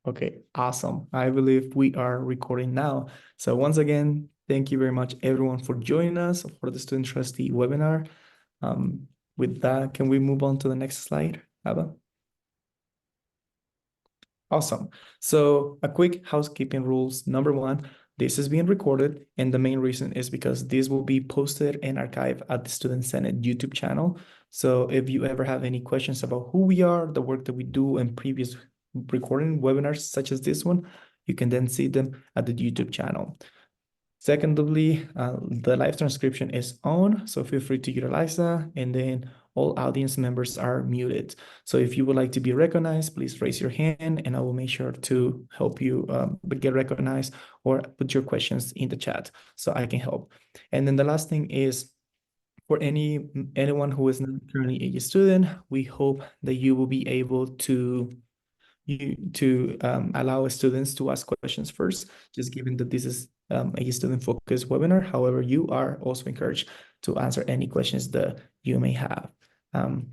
Okay, awesome. I believe we are recording now. So once again, thank you very much everyone for joining us for the Student Trustee webinar. Um, with that, can we move on to the next slide, Abba? Awesome. So a quick housekeeping rules. Number one, this is being recorded, and the main reason is because this will be posted and archived at the Student Senate YouTube channel. So if you ever have any questions about who we are, the work that we do, and previous recording webinars such as this one, you can then see them at the YouTube channel. Secondly, the live transcription is on, so feel free to utilize that. And then all audience members are muted. So if you would like to be recognized, please raise your hand and I will make sure to help you get recognized or put your questions in the chat so I can help. And then the last thing is for anyone who is not currently a student, we hope that you will be able to allow students to ask questions first, just given that this is a student-focused webinar. However, you are also encouraged to answer any questions that you may have.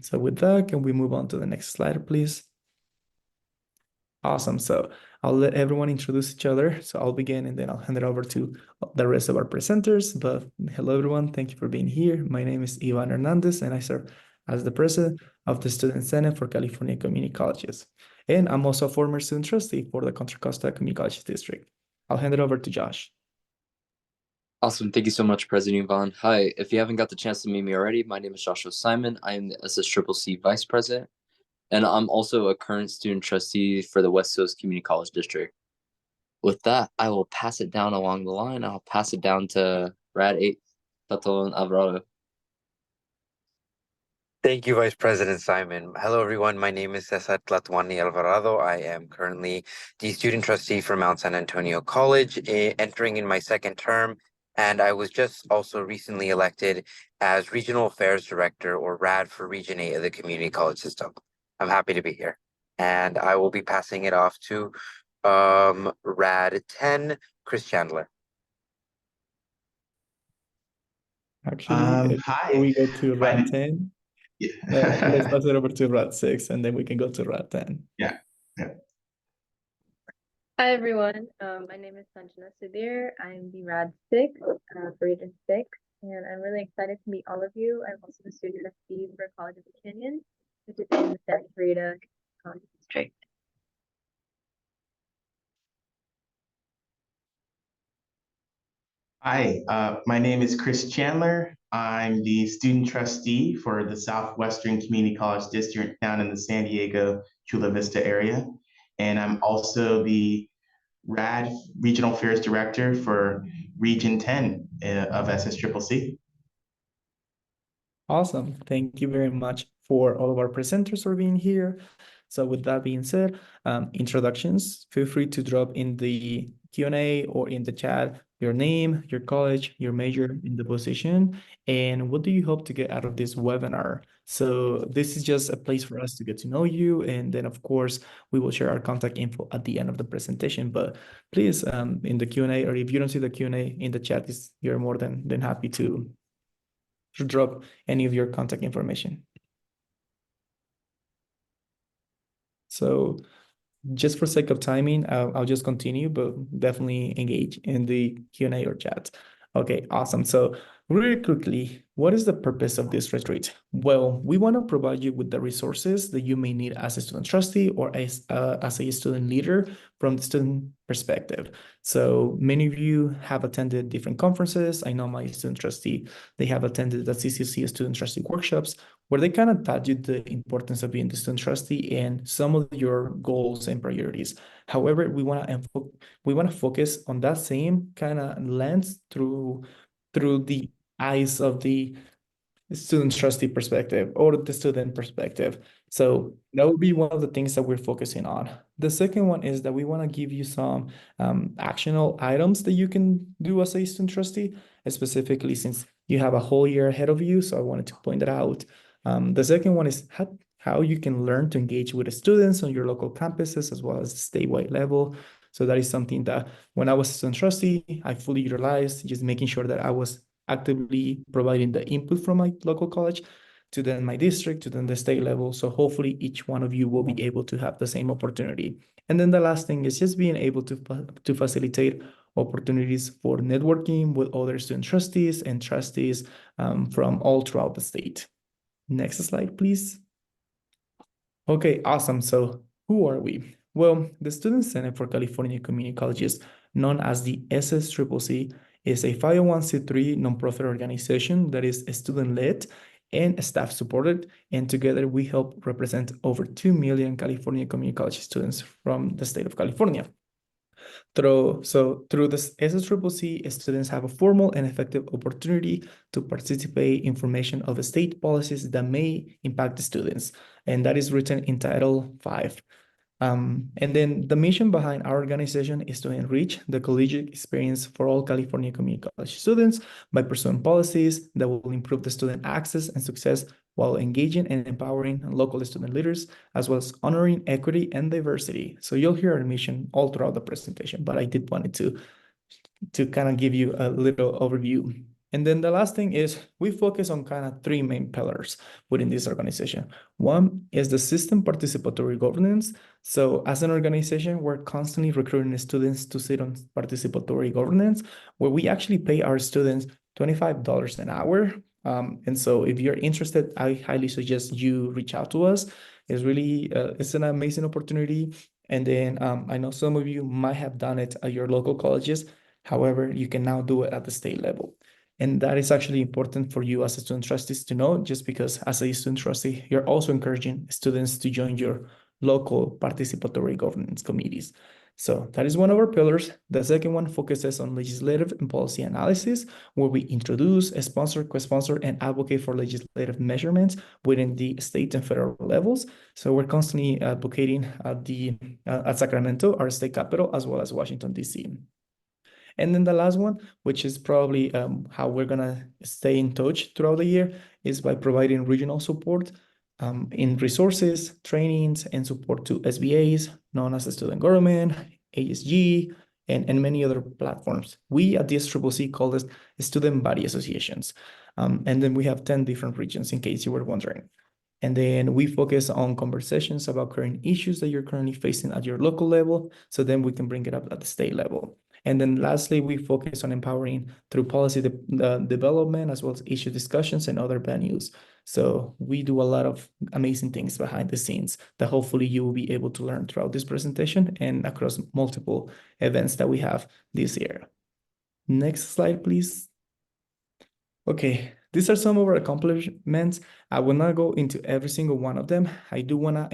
So with that, can we move on to the next slide, please? Awesome. So I'll let everyone introduce each other. So I'll begin and then I'll hand it over to the rest of our presenters. But hello, everyone. Thank you for being here. My name is Ivan Hernandez and I serve as the president of the Student Senate for California Community Colleges. And I'm also a former student trustee for the Contra Costa Community Colleges District. I'll hand it over to Josh. Awesome. Thank you so much, President Yvonne. Hi, if you haven't got the chance to meet me already, my name is Joshua Simon. I am the SSCCC Vice President, and I'm also a current student trustee for the West Coast Community College District. With that, I will pass it down along the line. I'll pass it down to Rad 8, Taton Alvarado. Thank you, Vice President Simon. Hello, everyone. My name is Cesar Tlatuani Alvarado. I am currently the student trustee for Mount San Antonio College, entering in my second term. And I was just also recently elected as Regional Affairs Director, or RAD, for Region 8 of the Community College System. I'm happy to be here. And I will be passing it off to RAD 10, Chris Chandler. Actually, hi. we go to RAD 10. Yeah. Let's pass it over to RAD 6 and then we can go to RAD 10. Yeah. Hi, everyone. My name is Sanjana Sudhir. I'm the RAD 6 for Region 6, and I'm really excited to meet all of you. I'm also the student trustee for College of the Canyon, which is in the Santa Clarita College District. Hi, my name is Chris Chandler. I'm the student trustee for the Southwestern Community College District down in the San Diego Chula Vista area. And I'm also the RAD Regional Affairs Director for Region 10 of SSCCC. Awesome. Thank you very much for all of our presenters for being here. So with that being said, introductions, feel free to drop in the Q&A or in the chat your name, your college, your major, in the position, and what do you hope to get out of this webinar? So this is just a place for us to get to know you, and then of course, we will share our contact info at the end of the presentation, but please, in the Q&A, or if you don't see the Q&A in the chat, you're more than happy to drop any of your contact information. So just for sake of timing, I'll just continue, but definitely engage in the Q&A or chat. Okay, awesome. So really quickly, what is the purpose of this retreat? Well, we want to provide you with the resources that you may need as a student trustee or as a student leader from the student perspective. So many of you have attended different conferences. I know my student trustee, they have attended the CCC student trustee workshops where they kind of taught you the importance of being the student trustee and some of your goals and priorities. However, we want to focus on that same kind of lens through the eyes of the student trustee perspective or the student perspective. So that would be one of the things that we're focusing on. The second one is that we want to give you some actionable items that you can do as a student trustee, specifically since you have a whole year ahead of you. So I wanted to point that out. The second one is how you can learn to engage with the students on your local campuses as well as the statewide level. So that is something that when I was a student trustee, I fully utilized, just making sure that I was actively providing the input from my local college. to then my district, to then the state level. So hopefully each one of you will be able to have the same opportunity. And then the last thing is just being able to facilitate opportunities for networking with other student trustees and trustees from all throughout the state. Next slide, please. Okay, awesome. So who are we? Well, the Student Senate for California Community Colleges, known as the SSCCC, is a 501c3 nonprofit organization that is student-led and staff-supported, and together we help represent over 2 million California community college students from the state of California. Through this SSCCC, students have a formal and effective opportunity to participate in formation of state policies that may impact the students, and that is written in Title V. And then the mission behind our organization is to enrich the collegiate experience for all California community college students by pursuing policies that will improve the student access and success while engaging and empowering local student leaders, as well as honoring equity and diversity. So you'll hear our mission all throughout the presentation, but I did wanted to kind of give you a little overview. And then the last thing is we focus on kind of three main pillars within this organization. One is the system participatory governance. So as an organization, we're constantly recruiting students to sit on participatory governance, where we actually pay our students $25 an hour. And so if you're interested, I highly suggest you reach out to us. It's really, it's an amazing opportunity. And then I know some of you might have done it at your local colleges. However, you can now do it at the state level. And that is actually important for you as a student trustees to know, just because as a student trustee, you're also encouraging students to join your local participatory governance committees. So that is one of our pillars. The second one focuses on legislative and policy analysis, where we introduce, sponsor, co-sponsor, and advocate for legislative measurements within the state and federal levels. So we're constantly advocating at Sacramento, our state capital, as well as Washington, D.C. And then the last one, which is probably how we're gonna stay in touch throughout the year, is by providing regional support in resources, trainings, and support to SBAs, known as the Student Government, ASG, and many other platforms. We at the SCCC call this Student Body Associations. And then we have 10 different regions, in case you were wondering. And then we focus on conversations about current issues that you're currently facing at your local level, so then we can bring it up at the state level. And then lastly, we focus on empowering through policy development, as well as issue discussions and other venues. So we do a lot of amazing things behind the scenes that hopefully you will be able to learn throughout this presentation and across multiple events that we have this year. Next slide, please. Okay, these are some of our accomplishments. I will not go into every single one of them. I do wanna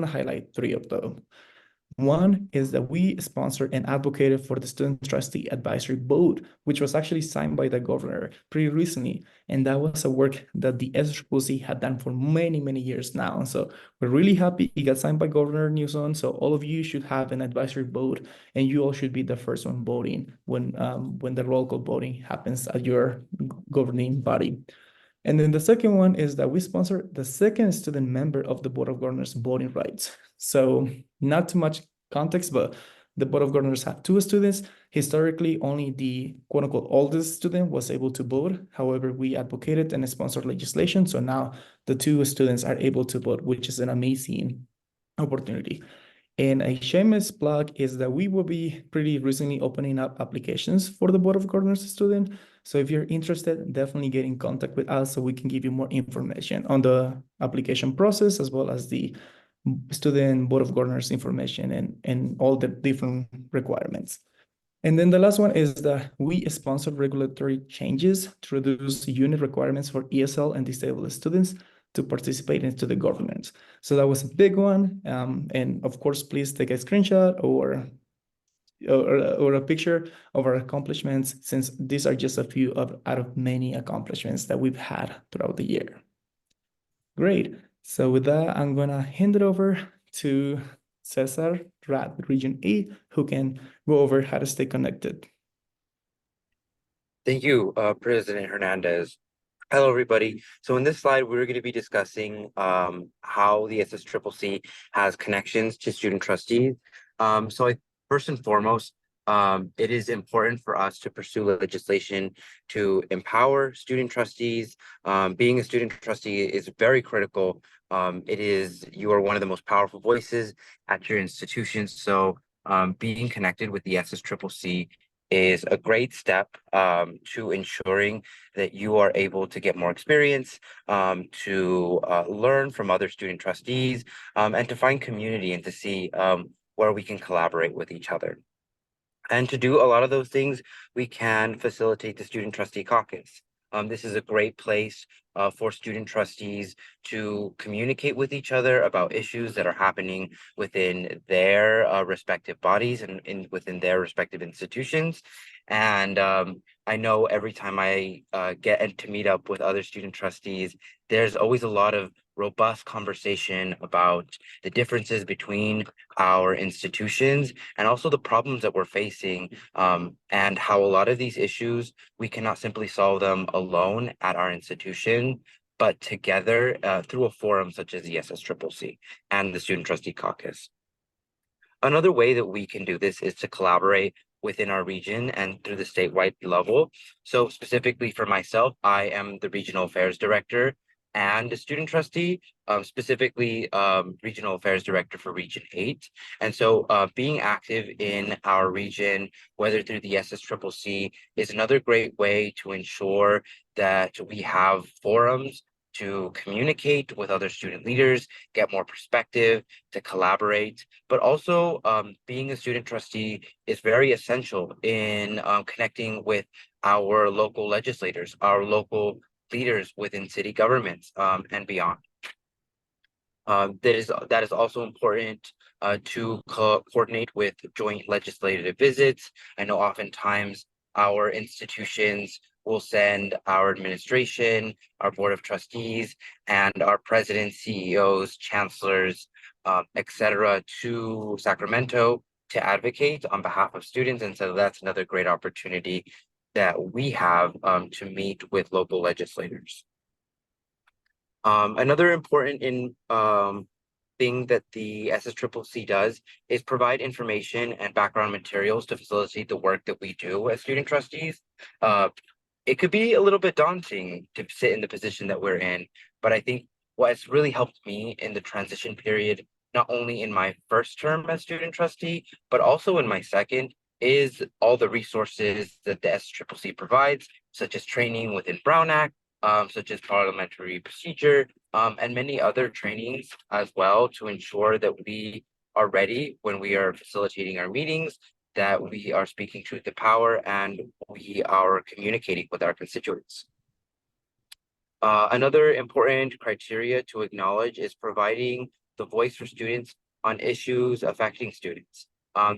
highlight three of them. One is that we sponsored and advocated for the Student Trustee Advisory Board, which was actually signed by the governor pretty recently. And that was a work that the SCCC had done for many, many years now. And so we're really happy it got signed by Governor Newsom. So all of you should have an advisory board, and you all should be the first one voting when the roll call voting happens at your governing body. And then the second one is that we sponsor the second student member of the Board of Governors voting rights. So not too much context, but the Board of Governors have two students. Historically, only the quote unquote oldest student was able to vote. However, we advocated and sponsored legislation. So now the two students are able to vote, which is an amazing opportunity. And a shameless plug is that we will be pretty recently opening up applications for the Board of Governors student. So if you're interested, definitely get in contact with us so we can give you more information on the application process, as well as the student Board of Governors information and all the different requirements. And then the last one is that we sponsor regulatory changes to reduce unit requirements for ESL and disabled students to participate into the government. So that was a big one. And of course, please take a screenshot or a picture of our accomplishments, since these are just a few out of many accomplishments that we've had throughout the year. Great. So with that, I'm gonna hand it over to Cesar at Region 8, who can go over how to stay connected. Thank you, President Hernandez. Hello, everybody. So in this slide, we're going to be discussing how the SSCCC has connections to student trustees. First and foremost, it is important for us to pursue legislation to empower student trustees. Being a student trustee is very critical. You are one of the most powerful voices at your institution. So being connected with the SSCCC is a great step to ensuring that you are able to get more experience, to learn from other student trustees, and to find community and to see where we can collaborate with each other. And to do a lot of those things, we can facilitate the Student Trustee Caucus. This is a great place for student trustees to communicate with each other about issues that are happening within their respective bodies and within their respective institutions. And I know every time I get to meet up with other student trustees, there's always a lot of robust conversation about the differences between our institutions and also the problems that we're facing, and how a lot of these issues, we cannot simply solve them alone at our institution, but together through a forum such as the SSCCC and the Student Trustee Caucus. Another way that we can do this is to collaborate within our region and through the statewide level. So specifically for myself, I am the Regional Affairs Director and a student trustee, specifically Regional Affairs Director for Region 8. And so being active in our region, whether through the SSCCC, is another great way to ensure that we have forums to communicate with other student leaders, get more perspective, to collaborate, but also being a student trustee is very essential in connecting with our local legislators, our local leaders within city governments, and beyond. That is also important to coordinate with joint legislative visits. I know oftentimes our institutions will send our administration, our board of trustees, and our presidents, CEOs, chancellors, etc., to Sacramento to advocate on behalf of students. And so that's another great opportunity that we have to meet with local legislators. Another important thing that the SSCCC does is provide information and background materials to facilitate the work that we do as student trustees. It could be a little bit daunting to sit in the position that we're in, but I think what has really helped me in the transition period, not only in my first term as student trustee, but also in my second, is all the resources that the SSCCC provides, such as training within Brown Act, such as parliamentary procedure, and many other trainings as well to ensure that we are ready when we are facilitating our meetings, that we are speaking truth to power, and we are communicating with our constituents. Another important criteria to acknowledge is providing the voice for students on issues affecting students.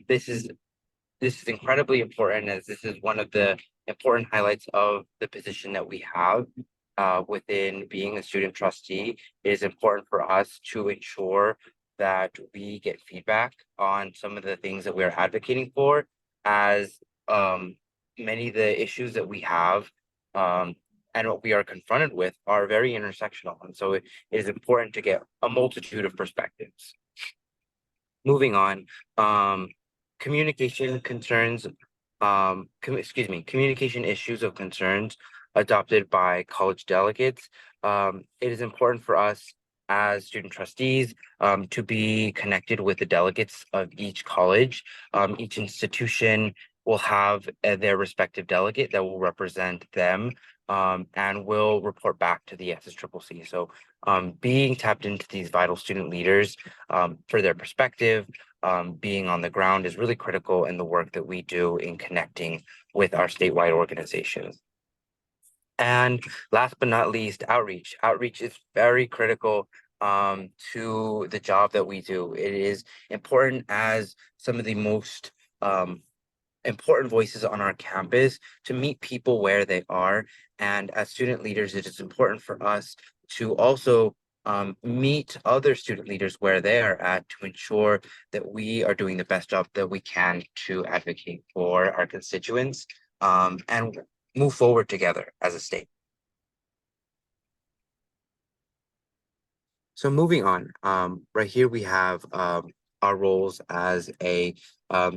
This is incredibly important, as this is one of the important highlights of the position that we have within being a student trustee. It is important for us to ensure that we get feedback on some of the things that we're advocating for, as many of the issues that we have and what we are confronted with are very intersectional. And so it is important to get a multitude of perspectives. Moving on, communication concerns, communication issues of concerns adopted by college delegates. It is important for us as student trustees to be connected with the delegates of each college. Each institution will have their respective delegate that will represent them and will report back to the SSCCC. So being tapped into these vital student leaders for their perspective, being on the ground is really critical in the work that we do in connecting with our statewide organizations. And last but not least, outreach. Outreach is very critical to the job that we do. It is important as some of the most important voices on our campus to meet people where they are. And as student leaders, it is important for us to also meet other student leaders where they are at to ensure that we are doing the best job that we can to advocate for our constituents and move forward together as a state. So moving on, right here we have our roles as a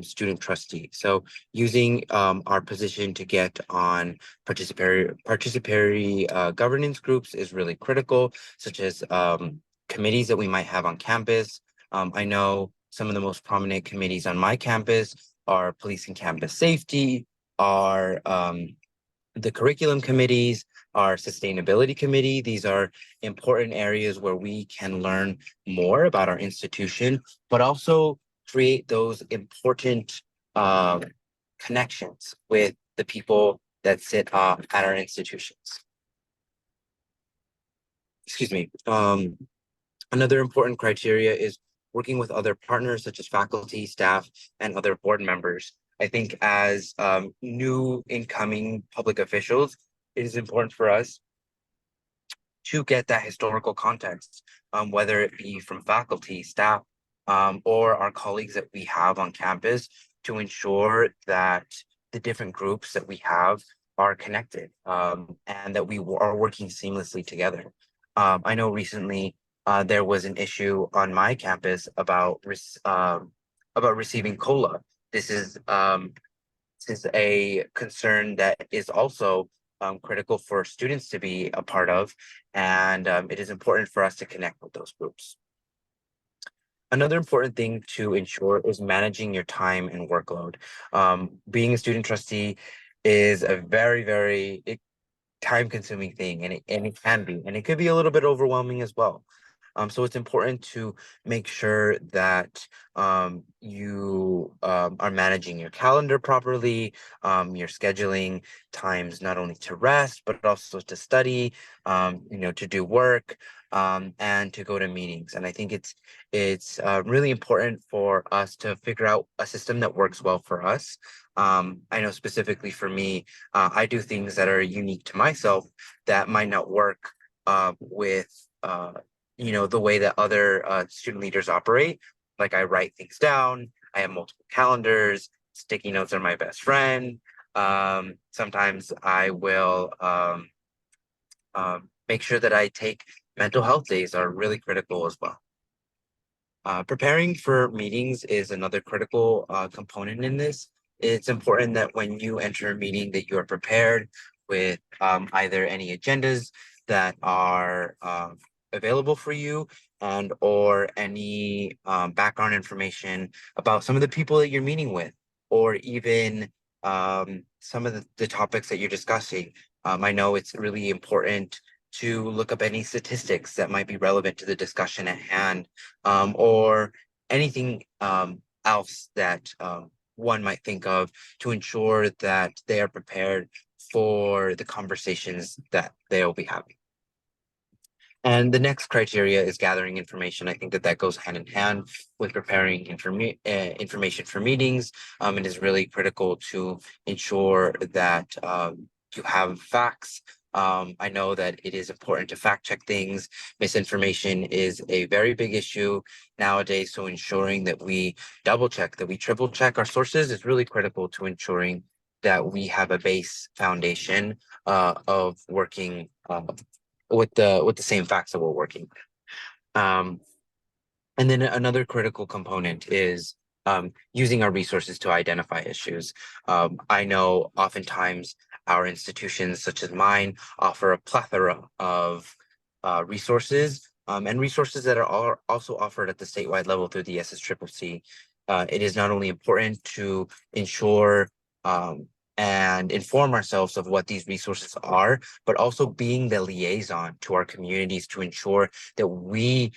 student trustee. So using our position to get on participatory governance groups is really critical, such as committees that we might have on campus. I know some of the most prominent committees on my campus are police and campus safety, are the curriculum committees, our sustainability committee. These are important areas where we can learn more about our institution, but also create those important connections with the people that sit at our institutions. Excuse me. Another important criteria is working with other partners such as faculty, staff, and other board members. I think as new incoming public officials, it is important for us to get that historical context, whether it be from faculty, staff, or our colleagues that we have on campus, to ensure that the different groups that we have are connected, and that we are working seamlessly together. I know recently there was an issue on my campus about receiving COLA. This is a concern that is also critical for students to be a part of, and it is important for us to connect with those groups. Another important thing to ensure is managing your time and workload. Being a student trustee is a very time-consuming thing, and it can be, and it could be a little bit overwhelming as well. So it's important to make sure that you are managing your calendar properly. You're scheduling times not only to rest, but also to study, to do work, and to go to meetings. And I think it's really important for us to figure out a system that works well for us. I know specifically for me, I do things that are unique to myself that might not work with the way that other student leaders operate. Like, I write things down, I have multiple calendars, sticky notes are my best friend. Sometimes I will make sure that I take mental health days are really critical as well. Preparing for meetings is another critical component in this. It's important that when you enter a meeting that you are prepared with either any agendas that are available for you, and or any background information about some of the people that you're meeting with, or even some of the topics that you're discussing. I know it's really important to look up any statistics that might be relevant to the discussion at hand, or anything else that one might think of, to ensure that they are prepared for the conversations that they'll be having. And the next criteria is gathering information. I think that goes hand in hand with preparing information for meetings. It is really critical to ensure that you have facts. I know that it is important to fact check things. Misinformation is a very big issue nowadays. So ensuring that we double check, that we triple check our sources is really critical to ensuring that we have a base foundation of working with the same facts that we're working with. And then another critical component is using our resources to identify issues. I know oftentimes our institutions, such as mine, offer a plethora of resources, and resources that are also offered at the statewide level through the SSCCC. It is not only important to ensure and inform ourselves of what these resources are, but also being the liaison to our communities to ensure that we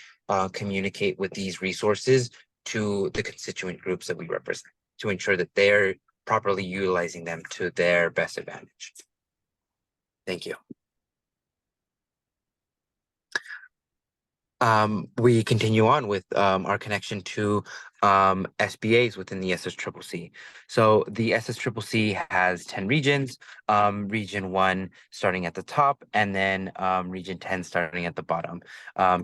communicate with these resources to the constituent groups that we represent, to ensure that they're properly utilizing them to their best advantage. Thank you. We continue on with our connection to SBAs within the SSCCC. So the SSCCC has 10 regions, region 1 starting at the top, and then region 10 starting at the bottom.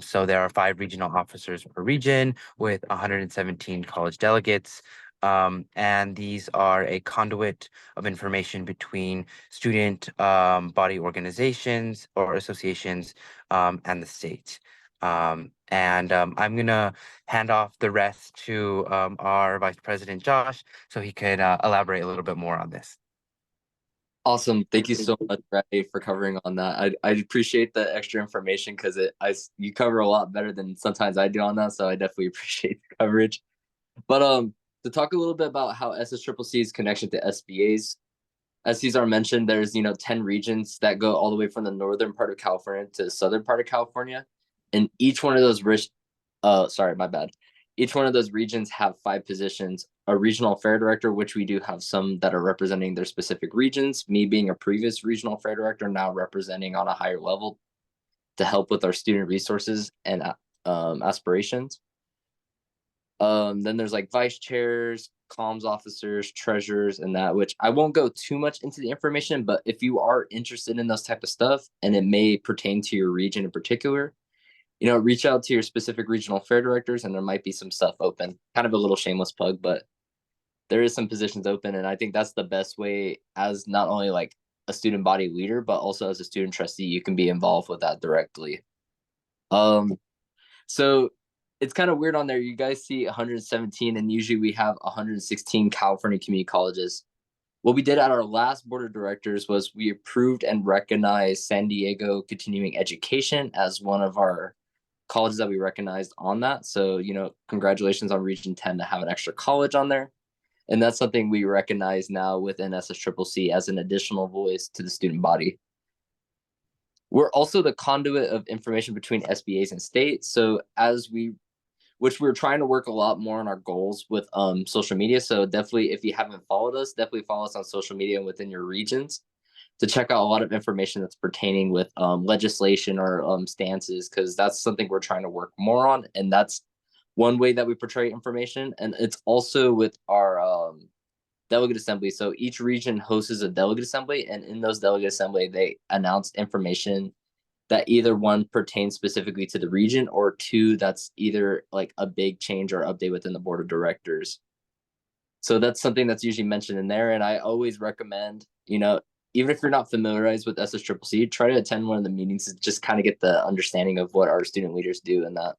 So there are 5 regional officers per region with 117 college delegates. And these are a conduit of information between student body organizations or associations and the state. I'm gonna hand off the rest to our Vice President Josh so he could elaborate a little bit more on this. Awesome. Thank you so much, Ray, for covering on that. I appreciate the extra information because you cover a lot better than sometimes I do on that. So I definitely appreciate the coverage. But to talk a little bit about how SSCCC's connection to SBAs, as Cesar mentioned, there's 10 regions that go all the way from the northern part of California to the southern part of California, and each one of those sorry, my bad. Each one of those regions have 5 positions. A regional fair director, which we do have some that are representing their specific regions. Me being a previous regional fair director, now representing on a higher level to help with our student resources and aspirations. Then there's like vice chairs, comms officers, treasurers, and that, which I won't go too much into the information, but if you are interested in those type of stuff and it may pertain to your region in particular, reach out to your specific regional fair directors and there might be some stuff open. Kind of a little shameless plug, but there is some positions open. And I think that's the best way as not only like a student body leader, but also as a student trustee, you can be involved with that directly. So it's kind of weird on there. You guys see 117 and usually we have 116 California community colleges. What we did at our last board of directors was we approved and recognized San Diego Continuing Education as one of our colleges that we recognized on that. So, congratulations on Region 10 to have an extra college on there. And that's something we recognize now within SSCCC as an additional voice to the student body. We're also the conduit of information between SBAs and state. So which we're trying to work a lot more on our goals with social media. So definitely, if you haven't followed us, definitely follow us on social media and within your regions to check out a lot of information that's pertaining with legislation or stances, because that's something we're trying to work more on. And that's one way that we portray information. And it's also with our delegate assembly. So each region hosts a delegate assembly, and in those delegate assembly, they announce information that either one pertains specifically to the region or two, that's either like a big change or update within the board of directors. So that's something that's usually mentioned in there. And I always recommend, even if you're not familiarized with SSCCC, try to attend one of the meetings to just kind of get the understanding of what our student leaders do in that.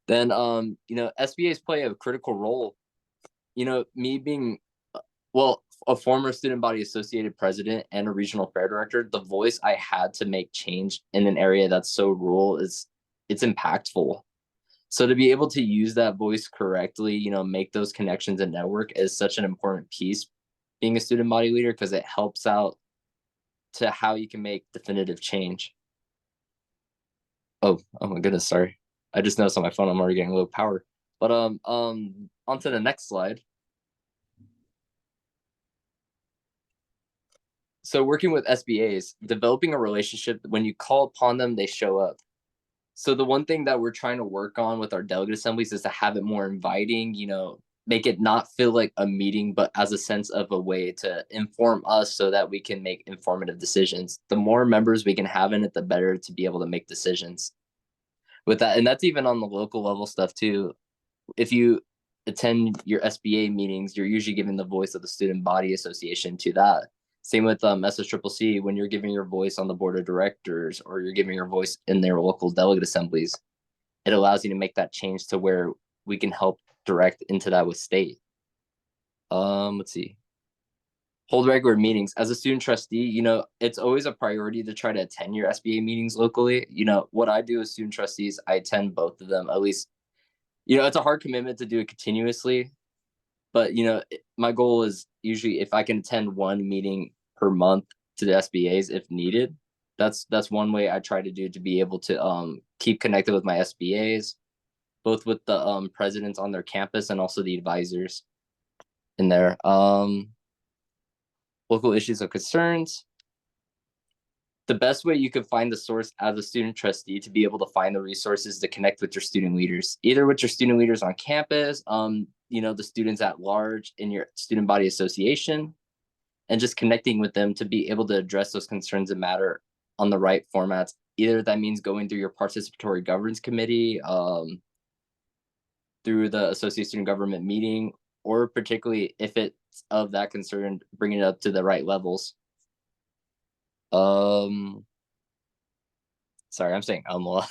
Then, SBAs play a critical role. Me being, a former student body associated president and a regional fair director, the voice I had to make change in an area that's so rural it's impactful. So to be able to use that voice correctly, make those connections and network is such an important piece being a student body leader, because it helps out to how you can make definitive change. Oh my goodness, sorry. I just noticed on my phone I'm already getting low power. But on to the next slide. So working with SBAs, developing a relationship, when you call upon them, they show up. So the one thing that we're trying to work on with our delegate assemblies is to have it more inviting, make it not feel like a meeting, but as a sense of a way to inform us so that we can make informative decisions. The more members we can have in it, the better to be able to make decisions with that. And that's even on the local level stuff too. If you attend your SBA meetings, you're usually giving the voice of the student body association to that. Same with SSCCC, when you're giving your voice on the board of directors or you're giving your voice in their local delegate assemblies, it allows you to make that change to where we can help direct into that with state. Let's see. Hold regular meetings. As a student trustee, it's always a priority to try to attend your SBA meetings locally. What I do as student trustees, I attend both of them at least. It's a hard commitment to do it continuously, but my goal is usually if I can attend one meeting per month to the SBAs if needed. That's one way I try to do to be able to keep connected with my SBAs, both with the presidents on their campus and also the advisors in there. Local issues or concerns. The best way you can find the source as a student trustee to be able to find the resources to connect with your student leaders, either with your student leaders on campus, the students at large in your student body association, and just connecting with them to be able to address those concerns that matter on the right formats. Either that means going through your participatory governance committee, through the associate student government meeting, or particularly if it's of that concern, bringing it up to the right levels. sorry, I'm saying a lot.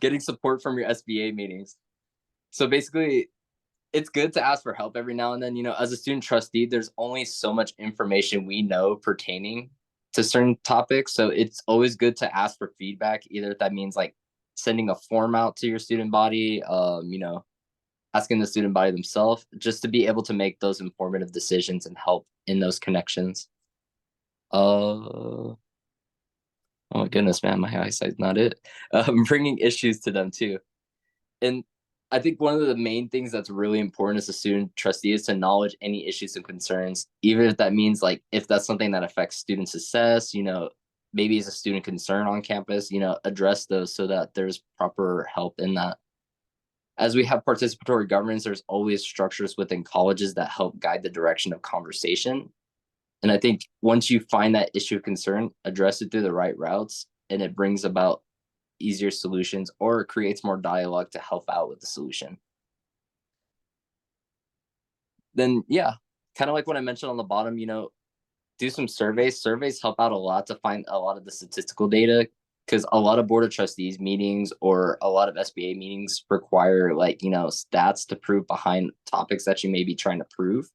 Getting support from your SBA meetings. So basically, it's good to ask for help every now and then. As a student trustee, there's only so much information we know pertaining to certain topics. So it's always good to ask for feedback, either if that means like sending a form out to your student body, asking the student body themselves, just to be able to make those informative decisions and help in those connections. Oh my goodness, man, my eyesight's not it. Bringing issues to them too. And I think one of the main things that's really important as a student trustee is to acknowledge any issues and concerns, even if that means like if that's something that affects student success, maybe as a student concern on campus, address those so that there's proper help in that. As we have participatory governance, there's always structures within colleges that help guide the direction of conversation. And I think once you find that issue of concern, address it through the right routes, and it brings about easier solutions or creates more dialogue to help out with the solution. Then yeah, kind of like what I mentioned on the bottom, do some surveys. Surveys help out a lot to find a lot of the statistical data, because a lot of board of trustees meetings or a lot of SBA meetings require stats to prove behind topics that you may be trying to prove.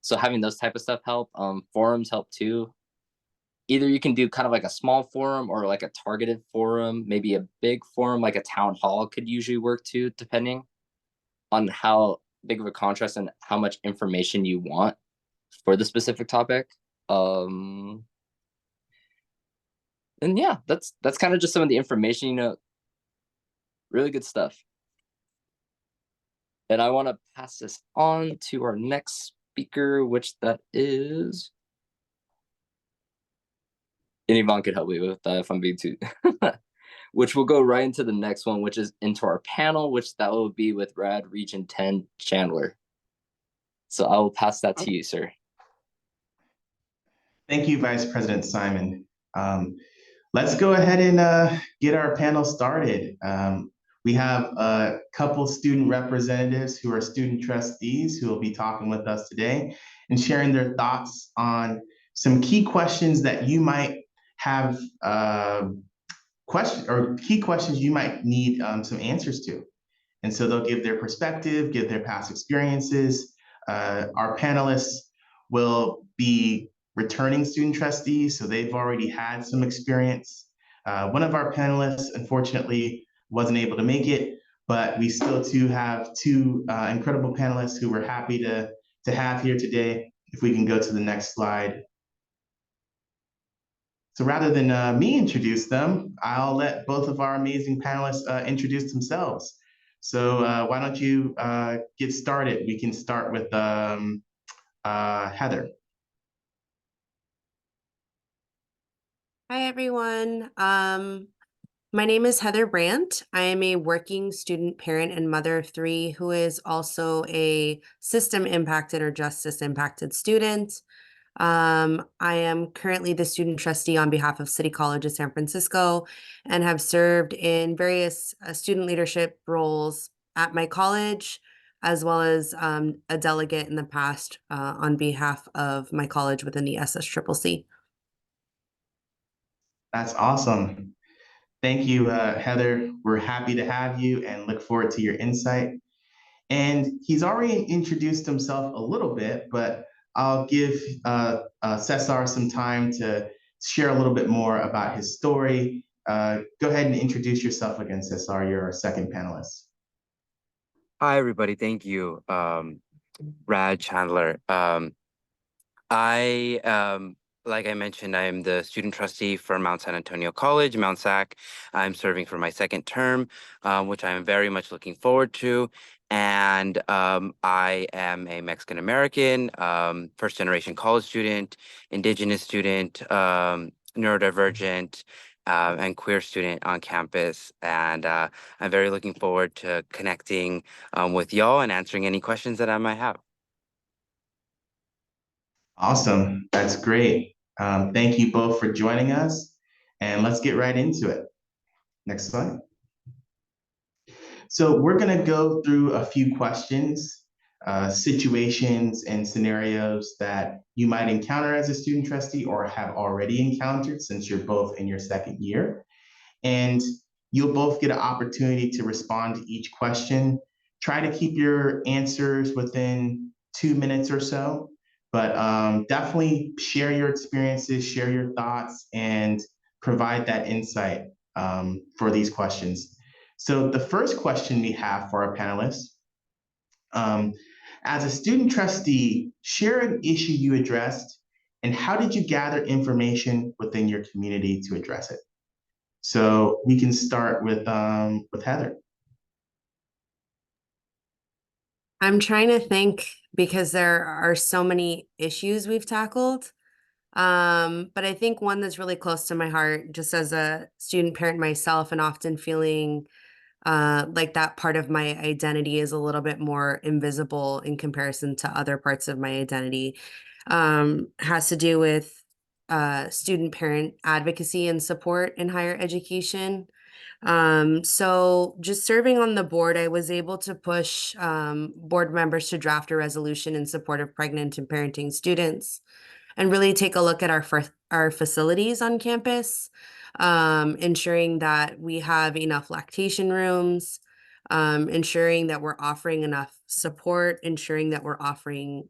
So having those type of stuff help. Forums help too. Either you can do kind of like a small forum or like a targeted forum. Maybe a big forum like a town hall could usually work too, depending on how big of a contrast and how much information you want for the specific topic. And yeah, that's kind of just some of the information, really good stuff. And I want to pass this on to our next speaker, which that is, and Yvonne could help me with that if I'm being too, which will go right into the next one, which is into our panel, which that will be with Rad Region 10 Chandler. So I will pass that to you, sir. Thank you, Vice President Simon. Let's go ahead and get our panel started. We have a couple student representatives who are student trustees who will be talking with us today and sharing their thoughts on some key questions that you might have, key questions you might need some answers to. And so they'll give their perspective, give their past experiences. Our panelists will be returning student trustees, so they've already had some experience. One of our panelists, unfortunately, wasn't able to make it, but we still too have two incredible panelists who we're happy to have here today. If we can go to the next slide. So rather than me introduce them, I'll let both of our amazing panelists introduce themselves. So why don't you get started? We can start with Heather. Hi, everyone. My name is Heather Brandt. I am a working student parent and mother of three who is also a system impacted or justice impacted student. I am currently the student trustee on behalf of City College of San Francisco and have served in various student leadership roles at my college, as well as a delegate in the past on behalf of my college within the SSCCC. That's awesome. Thank you, Heather. We're happy to have you and look forward to your insight. And he's already introduced himself a little bit, but I'll give Cesar some time to share a little bit more about his story. Go ahead and introduce yourself again, Cesar. You're our second panelist. Hi, everybody. Thank you, Rad Chandler. Like I mentioned, I am the student trustee for Mount San Antonio College, Mount SAC. I'm serving for my second term, which I am very much looking forward to. And I am a Mexican American, first generation college student, indigenous student, neurodivergent, and queer student on campus. And I'm very looking forward to connecting with y'all and answering any questions that I might have. Awesome. That's great. Thank you both for joining us. And let's get right into it. Next slide. So we're going to go through a few questions, situations, and scenarios that you might encounter as a student trustee or have already encountered since you're both in your second year. and you'll both get an opportunity to respond to each question. Try to keep your answers within 2 minutes or so, but definitely share your experiences, share your thoughts, and provide that insight for these questions. So the first question we have for our panelists, um, as a student trustee, share an issue you addressed and how did you gather information within your community to address it? So we can start with Heather. I'm trying to think because there are so many issues we've tackled. But I think one that's really close to my heart, just as a student parent myself, and often feeling like that part of my identity is a little bit more invisible in comparison to other parts of my identity, has to do with student parent advocacy and support in higher education. So just serving on the board, I was able to push board members to draft a resolution in support of pregnant and parenting students and really take a look at our facilities on campus, ensuring that we have enough lactation rooms, ensuring that we're offering enough support, ensuring that we're offering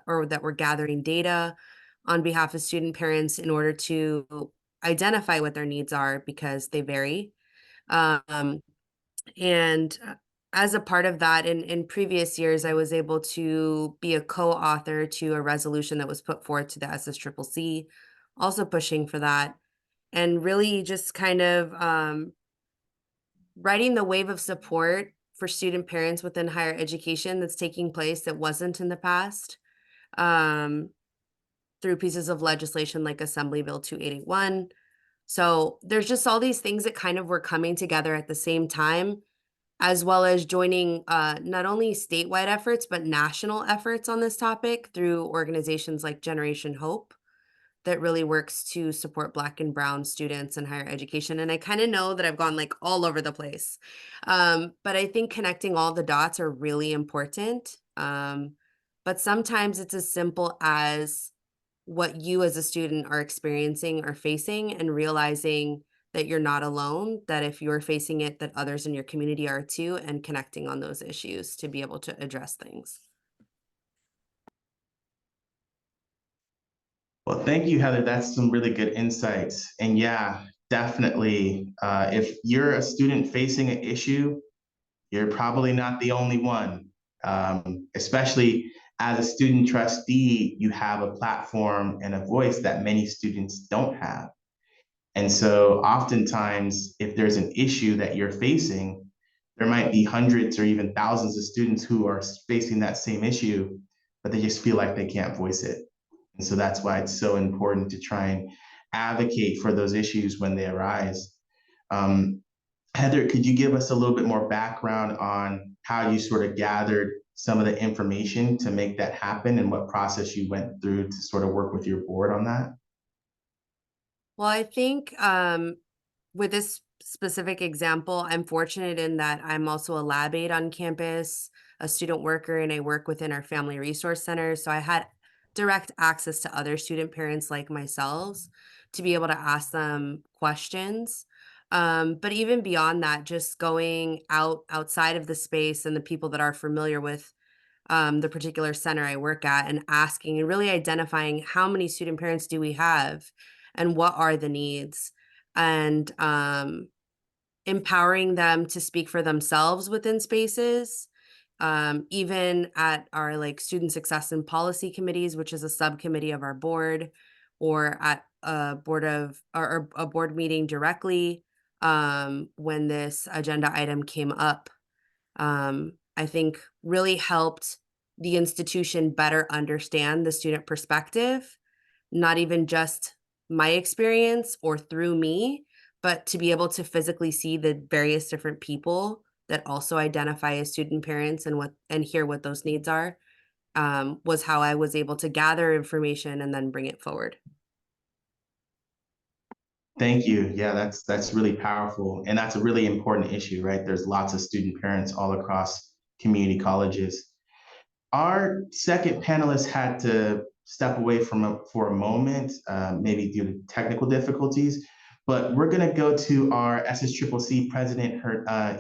or that we're gathering data on behalf of student parents in order to identify what their needs are because they vary. Um, and as a part of that, in previous years, I was able to be a co-author to a resolution that was put forth to the SSCCC, also pushing for that, and really just kind of riding the wave of support for student parents within higher education that's taking place that wasn't in the past, through pieces of legislation like Assembly Bill 2881. So there's just all these things that kind of were coming together at the same time, as well as joining not only statewide efforts, but national efforts on this topic through organizations like Generation Hope that really works to support Black and Brown students in higher education. And I kind of know that I've gone like all over the place. But I think connecting all the dots are really important. But sometimes it's as simple as what you as a student are experiencing or facing and realizing that you're not alone, that if you're facing it, that others in your community are too, and connecting on those issues to be able to address things. Well, thank you, Heather. That's some really good insights. And yeah, definitely, if you're a student facing an issue, you're probably not the only one. Especially as a student trustee, you have a platform and a voice that many students don't have. And so oftentimes, if there's an issue that you're facing, there might be hundreds or even thousands of students who are facing that same issue, but they just feel like they can't voice it. And so that's why it's so important to try and advocate for those issues when they arise. Um, Heather, could you give us a little bit more background on how you sort of gathered some of the information to make that happen and what process you went through to sort of work with your board on that? Well, I think with this specific example, I'm fortunate in that I'm also a lab aide on campus, a student worker, and I work within our family resource center. So I had direct access to other student parents like myself to be able to ask them questions. But even beyond that, just going outside of the space and the people that are familiar with the particular center I work at and asking and really identifying how many student parents do we have and what are the needs, and empowering them to speak for themselves within spaces, even at our like student success and policy committees, which is a subcommittee of our board, or at a board of or a board meeting directly, when this agenda item came up, I think really helped the institution better understand the student perspective, not even just my experience or through me, but to be able to physically see the various different people that also identify as student parents and hear what those needs are, was how I was able to gather information and then bring it forward. Thank you. Yeah, that's really powerful. And that's a really important issue, right? There's lots of student parents all across community colleges. Our second panelist had to step away for a moment, maybe due to technical difficulties. But we're going to go to our SSCCC President,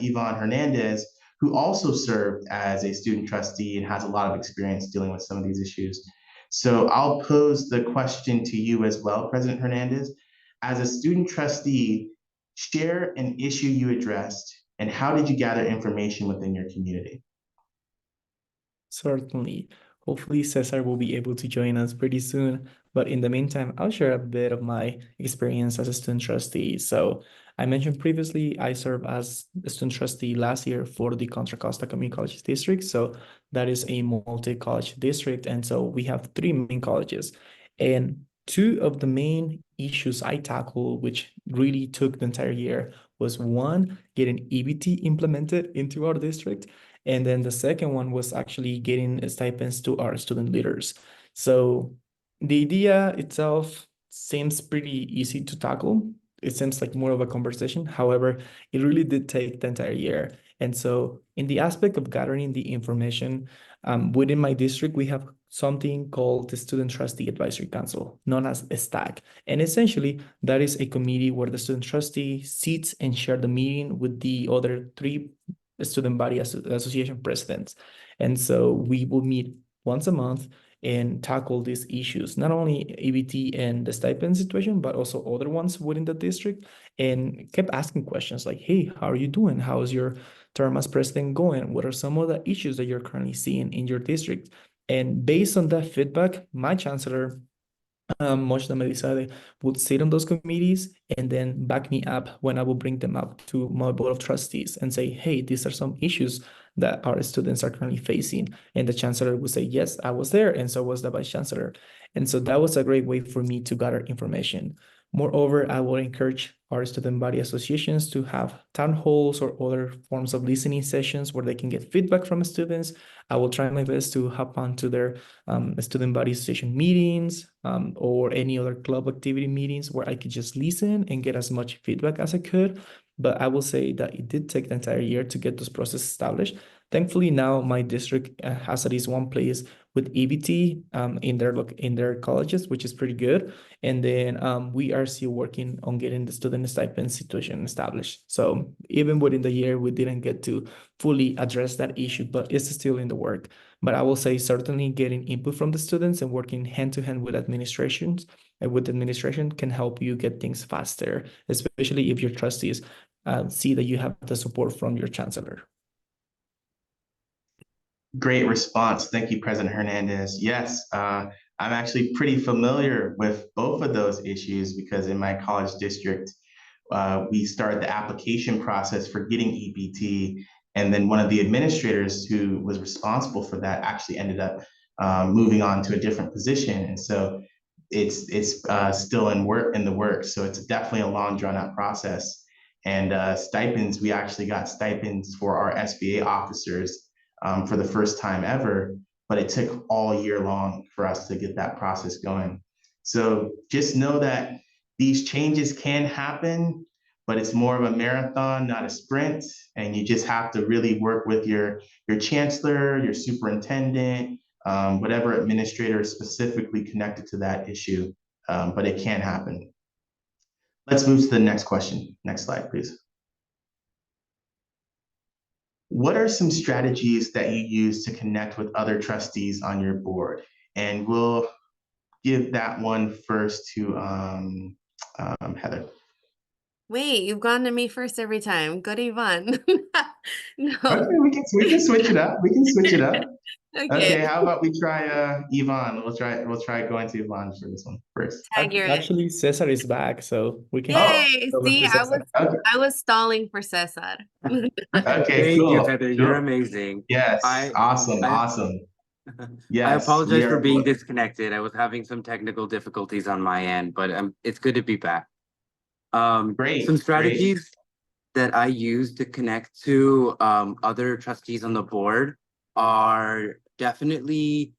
Yvonne Hernandez, who also served as a student trustee and has a lot of experience dealing with some of these issues. So I'll pose the question to you as well, President Hernandez. As a student trustee, share an issue you addressed and how did you gather information within your community? Certainly. Hopefully, Cesar will be able to join us pretty soon. But in the meantime, I'll share a bit of my experience as a student trustee. So, I mentioned previously, I served as a student trustee last year for the Contra Costa Community College District. So, that is a multi-college district. And so, we have three main colleges. And two of the main issues I tackled, which really took the entire year, was one, getting EBT implemented into our district. And then the second one was actually getting stipends to our student leaders. So the idea itself seems pretty easy to tackle. It seems like more of a conversation. However, it really did take the entire year. And so in the aspect of gathering the information, within my district, we have something called the Student Trustee Advisory Council, known as a STAC. And essentially, that is a committee where the student trustee sits and share the meeting with the other three student body association presidents. And so we will meet once a month and tackle these issues, not only ABT and the stipend situation, but also other ones within the district, and kept asking questions like, hey, how are you doing? How is your term as president going? What are some of the issues that you're currently seeing in your district? And based on that feedback, my chancellor, Moshna Melisade, would sit on those committees and then back me up when I will bring them up to my board of trustees and say, hey, these are some issues that our students are currently facing. And the chancellor would say, yes, I was there, and so was the vice chancellor. And so that was a great way for me to gather information. Moreover, I will encourage our student body associations to have town halls or other forms of listening sessions where they can get feedback from students. I will try my best to hop onto their student body association meetings or any other club activity meetings where I could just listen and get as much feedback as I could. But I will say that it did take the entire year to get those processes established. Thankfully, now my district has at least one place with EBT in their colleges, which is pretty good. And then we are still working on getting the student stipend situation established. So even within the year, we didn't get to fully address that issue, but it's still in the work. But I will say certainly getting input from the students and working hand to hand with administrations and with administration can help you get things faster, especially if your trustees see that you have the support from your chancellor. Great response. Thank you, President Hernandez. Yes, I'm actually pretty familiar with both of those issues because in my college district, we started the application process for getting EBT. And then one of the administrators who was responsible for that actually ended up moving on to a different position. And so it's still in the works. So it's definitely a long drawn out process. And stipends, we actually got stipends for our SBA officers for the first time ever, but it took all year long for us to get that process going. So just know that these changes can happen, but it's more of a marathon, not a sprint. And you just have to really work with your chancellor, your superintendent, whatever administrator is specifically connected to that issue, but it can happen. Let's move to the next question. Next slide, please. What are some strategies that you use to connect with other trustees on your board? And we'll give that one first to Heather. Wait, you've gone to me first every time. Good, Yvonne. No. Okay, we can switch it up. We can switch it up. Okay. Okay, how about we try Yvonne? We'll try going to Yvonne for this one first. Tag your Actually, Cesar is back, so we can. Yay! go See, to Cesar. Okay, I was stalling for Cesar. okay, Thank you, cool. Heather. You're amazing. Yes, I awesome. I Yes, apologize for being disconnected. I was having some technical difficulties on my end, but it's good to be back. Great, Some strategies that I use to connect to other trustees on the board are definitely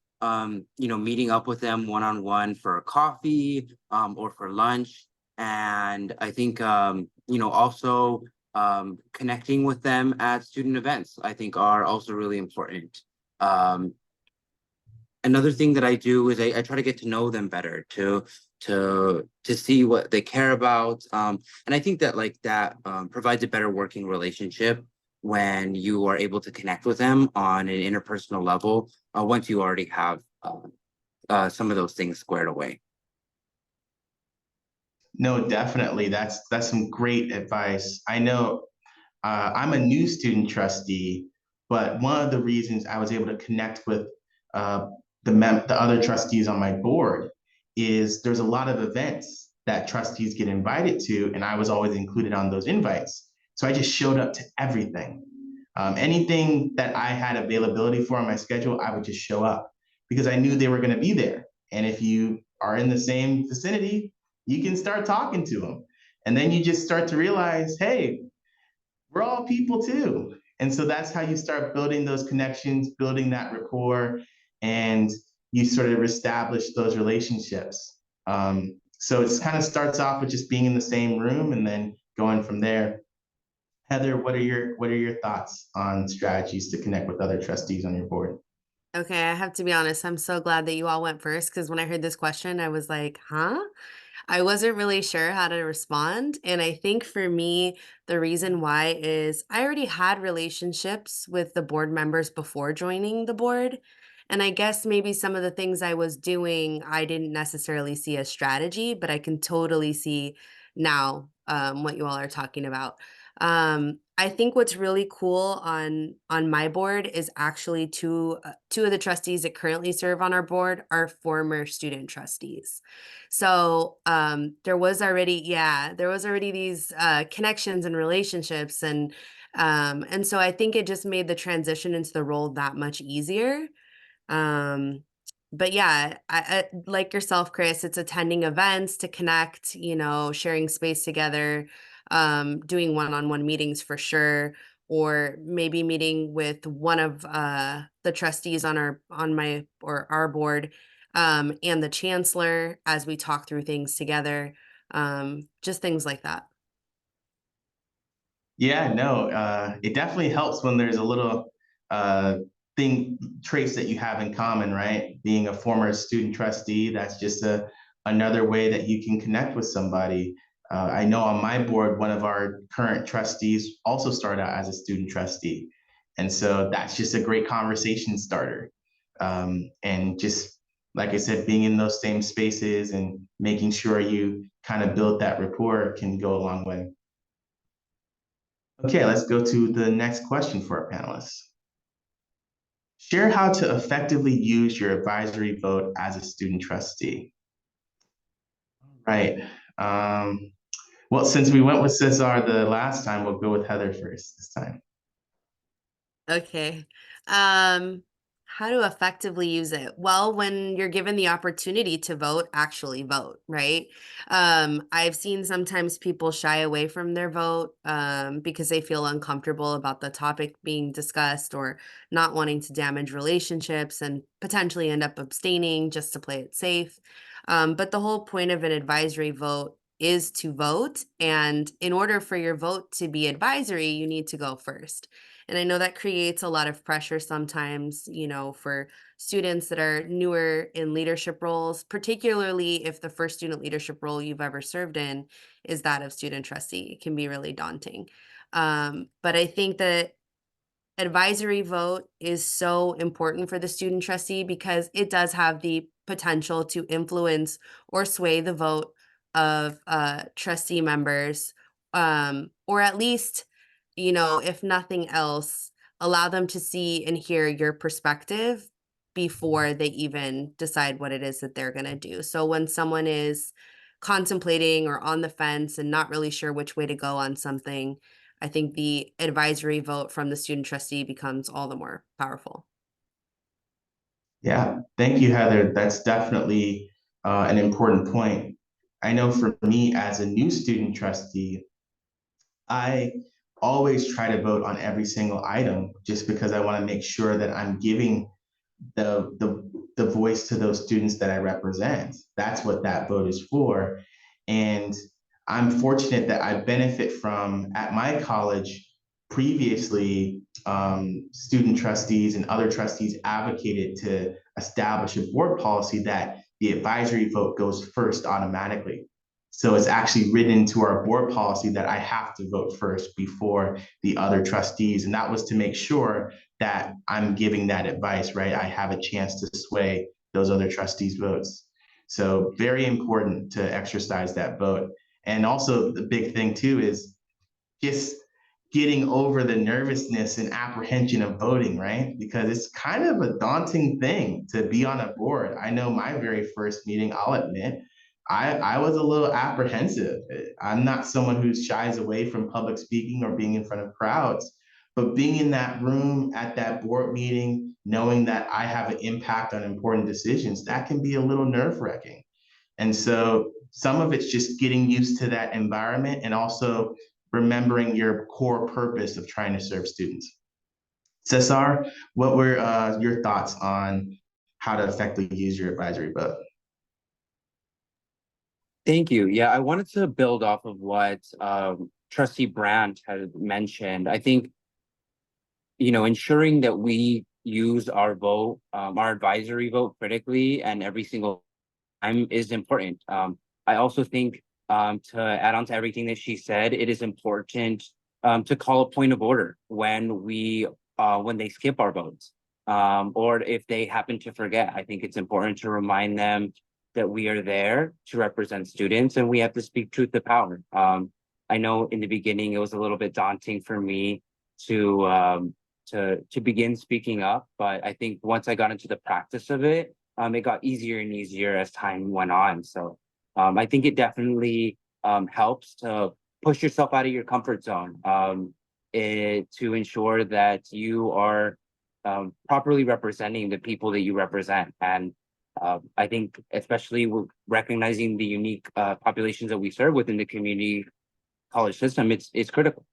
meeting up with them one-on-one for a coffee or for lunch. And I think also connecting with them at student events, I think are also really important. Another thing that I do is I try to get to know them better, to to see what they care about. And I think that provides a better working relationship when you are able to connect with them on an interpersonal level, once you already have some of those things squared away. No, definitely. That's some great advice. I know I'm a new student trustee, but one of the reasons I was able to connect with uh, the other trustees on my board is there's a lot of events that trustees get invited to, and I was always included on those invites. So I just showed up to everything. Anything that I had availability for on my schedule, I would just show up because I knew they were going to be there. And if you are in the same vicinity, you can start talking to them. And then you just start to realize, hey, we're all people too. And so that's how you start building those connections, building that rapport, and you sort of establish those relationships. So it kind of starts off with just being in the same room and then going from there. Heather, what are your thoughts on strategies to connect with other trustees on your board? Okay, I have to be honest. I'm so glad that you all went first because when I heard this question, I was like, huh? I wasn't really sure how to respond. And I think for me, the reason why is I already had relationships with the board members before joining the board. And I guess maybe some of the things I was doing, I didn't necessarily see as strategy, but I can totally see now what you all are talking about. I think what's really cool on my board is actually two of the trustees that currently serve on our board are former student trustees. So there was already these connections and relationships, and so I think it just made the transition into the role that much easier. Um, but yeah, I like yourself, Chris, it's attending events to connect, sharing space together, doing one-on-one meetings for sure, or maybe meeting with one of the trustees on our board, and the chancellor as we talk through things together, just things like that. Yeah, no, it definitely helps when there's a little uh, traits that you have in common, right? Being a former student trustee, that's just another way that you can connect with somebody. I know on my board, one of our current trustees also started out as a student trustee. And so that's just a great conversation starter. And just like I said, being in those same spaces and making sure you kind of build that rapport can go a long way. Okay, let's go to the next question for our panelists. Share how to effectively use your advisory vote as a student trustee. Right. Well, since we went with Cesar the last time, we'll go with Heather first this time. Okay. Um, how to effectively use it? Well, when you're given the opportunity to vote, actually vote, right? I've seen sometimes people shy away from their vote because they feel uncomfortable about the topic being discussed or not wanting to damage relationships and potentially end up abstaining just to play it safe. But the whole point of an advisory vote is to vote. And in order for your vote to be advisory, you need to go first. And I know that creates a lot of pressure sometimes, for students that are newer in leadership roles, particularly if the first student leadership role you've ever served in is that of student trustee. It can be really daunting. But I think that advisory vote is so important for the student trustee because it does have the potential to influence or sway the vote of trustee members, or at least, if nothing else, allow them to see and hear your perspective before they even decide what it is that they're going to do. So when someone is contemplating or on the fence and not really sure which way to go on something, I think the advisory vote from the student trustee becomes all the more powerful. Yeah, thank you, Heather. That's definitely an important point. I know for me as a new student trustee, I always try to vote on every single item just because I want to make sure that I'm giving the voice to those students that I represent. That's what that vote is for. And I'm fortunate that I benefit from at my college previously student trustees and other trustees advocated to establish a board policy that the advisory vote goes first automatically. So it's actually written into our board policy that I have to vote first before the other trustees. And that was to make sure that I'm giving that advice, right? I have a chance to sway those other trustees' votes. So very important to exercise that vote. And also the big thing too is just getting over the nervousness and apprehension of voting, right? Because it's kind of a daunting thing to be on a board. I know my very first meeting, I'll admit, I was a little apprehensive. I'm not someone who shies away from public speaking or being in front of crowds, but being in that room at that board meeting, knowing that I have an impact on important decisions, that can be a little nerve-wracking. And so some of it's just getting used to that environment and also remembering your core purpose of trying to serve students. Cesar, what were your thoughts on how to effectively use your advisory vote? Thank you. Yeah, I wanted to build off of what Trustee Brandt had mentioned. I think, ensuring that we use our vote, our advisory vote critically and every single time is important. I also think to add on to everything that she said, it is important to call a point of order when they skip our votes, or if they happen to forget. I think it's important to remind them that we are there to represent students and we have to speak truth to power. I know in the beginning it was a little bit daunting for me to begin speaking up, but I think once I got into the practice of it, it got easier and easier as time went on. So I think it definitely helps to push yourself out of your comfort zone to ensure that you are properly representing the people that you represent. And I think especially with recognizing the unique populations that we serve within the community college system, it's critical.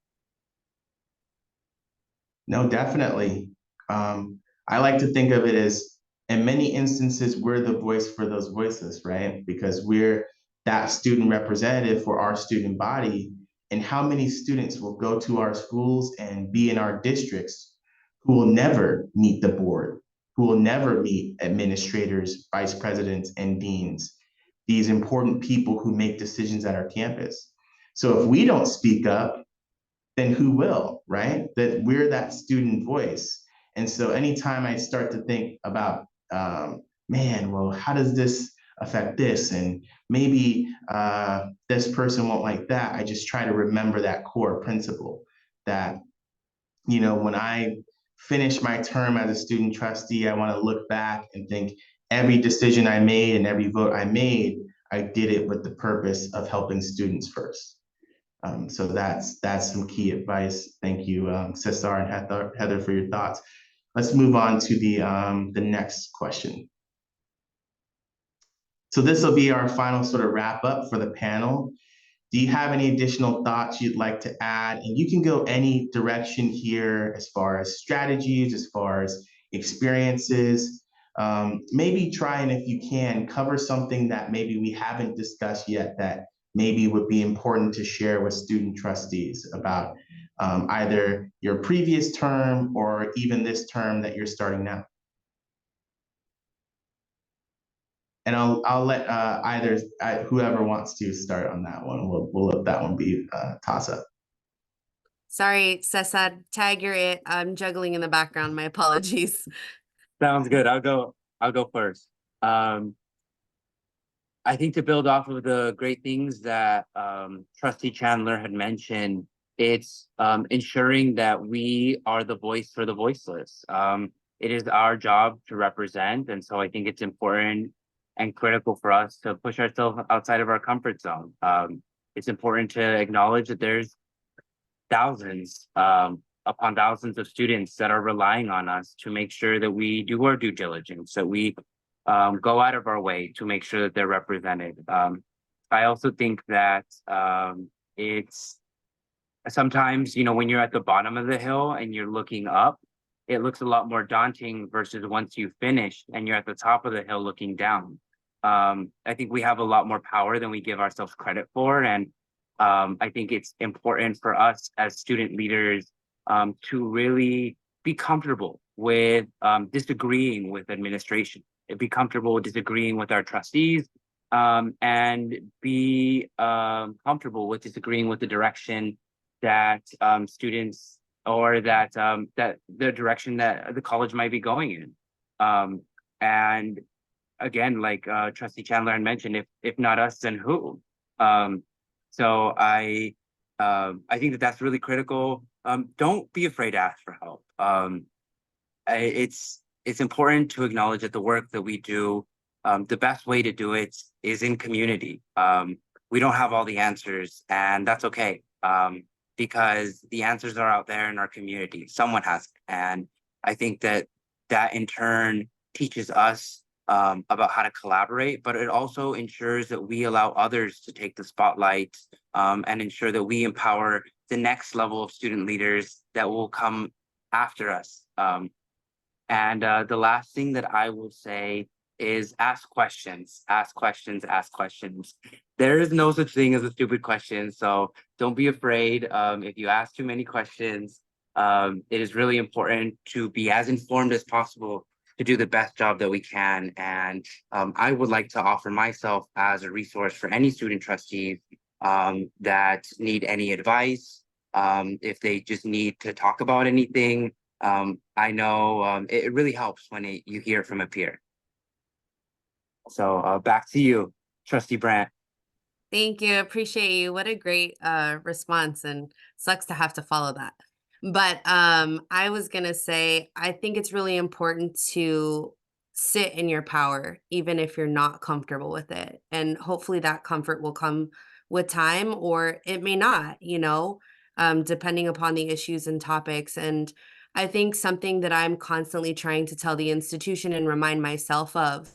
No, definitely. I like to think of it as, in many instances, we're the voice for those voiceless, right? Because we're that student representative for our student body. And how many students will go to our schools and be in our districts who will never meet the board, who will never meet administrators, vice presidents, and deans, these important people who make decisions at our campus. So if we don't speak up, then who will, right? That we're that student voice. And so anytime I start to think about, man, well, how does this affect this? And maybe this person won't like that. I just try to remember that core principle that, when I finish my term as a student trustee, I want to look back and think every decision I made and every vote I made, I did it with the purpose of helping students first. So that's some key advice. Thank you, Cesar and Heather, for your thoughts. Let's move on to the next question. So this will be our final sort of wrap up for the panel. Do you have any additional thoughts you'd like to add? And you can go any direction here as far as strategies, as far as experiences. Maybe try and, if you can, cover something that maybe we haven't discussed yet that maybe would be important to share with student trustees about either your previous term or even this term that you're starting now. And I'll let whoever wants to start on that one. We'll let that one be toss up. Sorry, Cesar, tag you're it. I'm juggling in the background. My apologies. Sounds good. I'll go first. I think to build off of the great things that Trustee Chandler had mentioned, it's ensuring that we are the voice for the voiceless. It is our job to represent, and so I think it's important and critical for us to push ourselves outside of our comfort zone. It's important to acknowledge that there's thousands upon thousands of students that are relying on us to make sure that we do our due diligence, that we go out of our way to make sure that they're represented. I also think that it's sometimes, when you're at the bottom of the hill and you're looking up, it looks a lot more daunting versus once you've finished and you're at the top of the hill looking down. I think we have a lot more power than we give ourselves credit for. And I think it's important for us as student leaders to really be comfortable with disagreeing with administration. be comfortable disagreeing with our trustees, and be comfortable with disagreeing with the direction that students, or that that the direction that the college might be going in. And again, like Trustee Chandler had mentioned, if not us, then who? So I think that that's really critical. Don't be afraid to ask for help. It's important to acknowledge that the work that we do, the best way to do it is in community. We don't have all the answers, and that's okay. Because the answers are out there in our community. Someone has, and I think that that in turn teaches us about how to collaborate, but it also ensures that we allow others to take the spotlight, and ensure that we empower the next level of student leaders that will come after us. And the last thing that I will say is ask questions, ask questions, ask questions. There is no such thing as a stupid question. So don't be afraid. If you ask too many questions, it is really important to be as informed as possible to do the best job that we can. And I would like to offer myself as a resource for any student trustees that need any advice, if they just need to talk about anything. I know it really helps when you hear from a peer. So back to you, Trustee Brandt. Thank you. Appreciate you. What a great response, and sucks to have to follow that. But I was gonna say, I think it's really important to sit in your power, even if you're not comfortable with it. And hopefully that comfort will come with time, or it may not, depending upon the issues and topics. And I think something that I'm constantly trying to tell the institution and remind myself of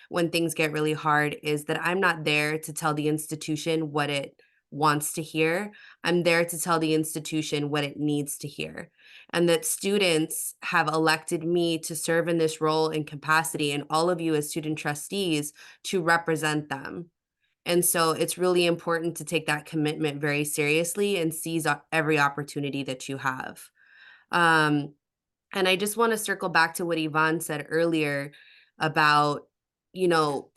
when things get really hard is that I'm not there to tell the institution what it wants to hear. I'm there to tell the institution what it needs to hear. And that students have elected me to serve in this role and capacity, and all of you as student trustees to represent them. And so it's really important to take that commitment very seriously and seize every opportunity that you have. Um, and I just want to circle back to what Yvonne said earlier about,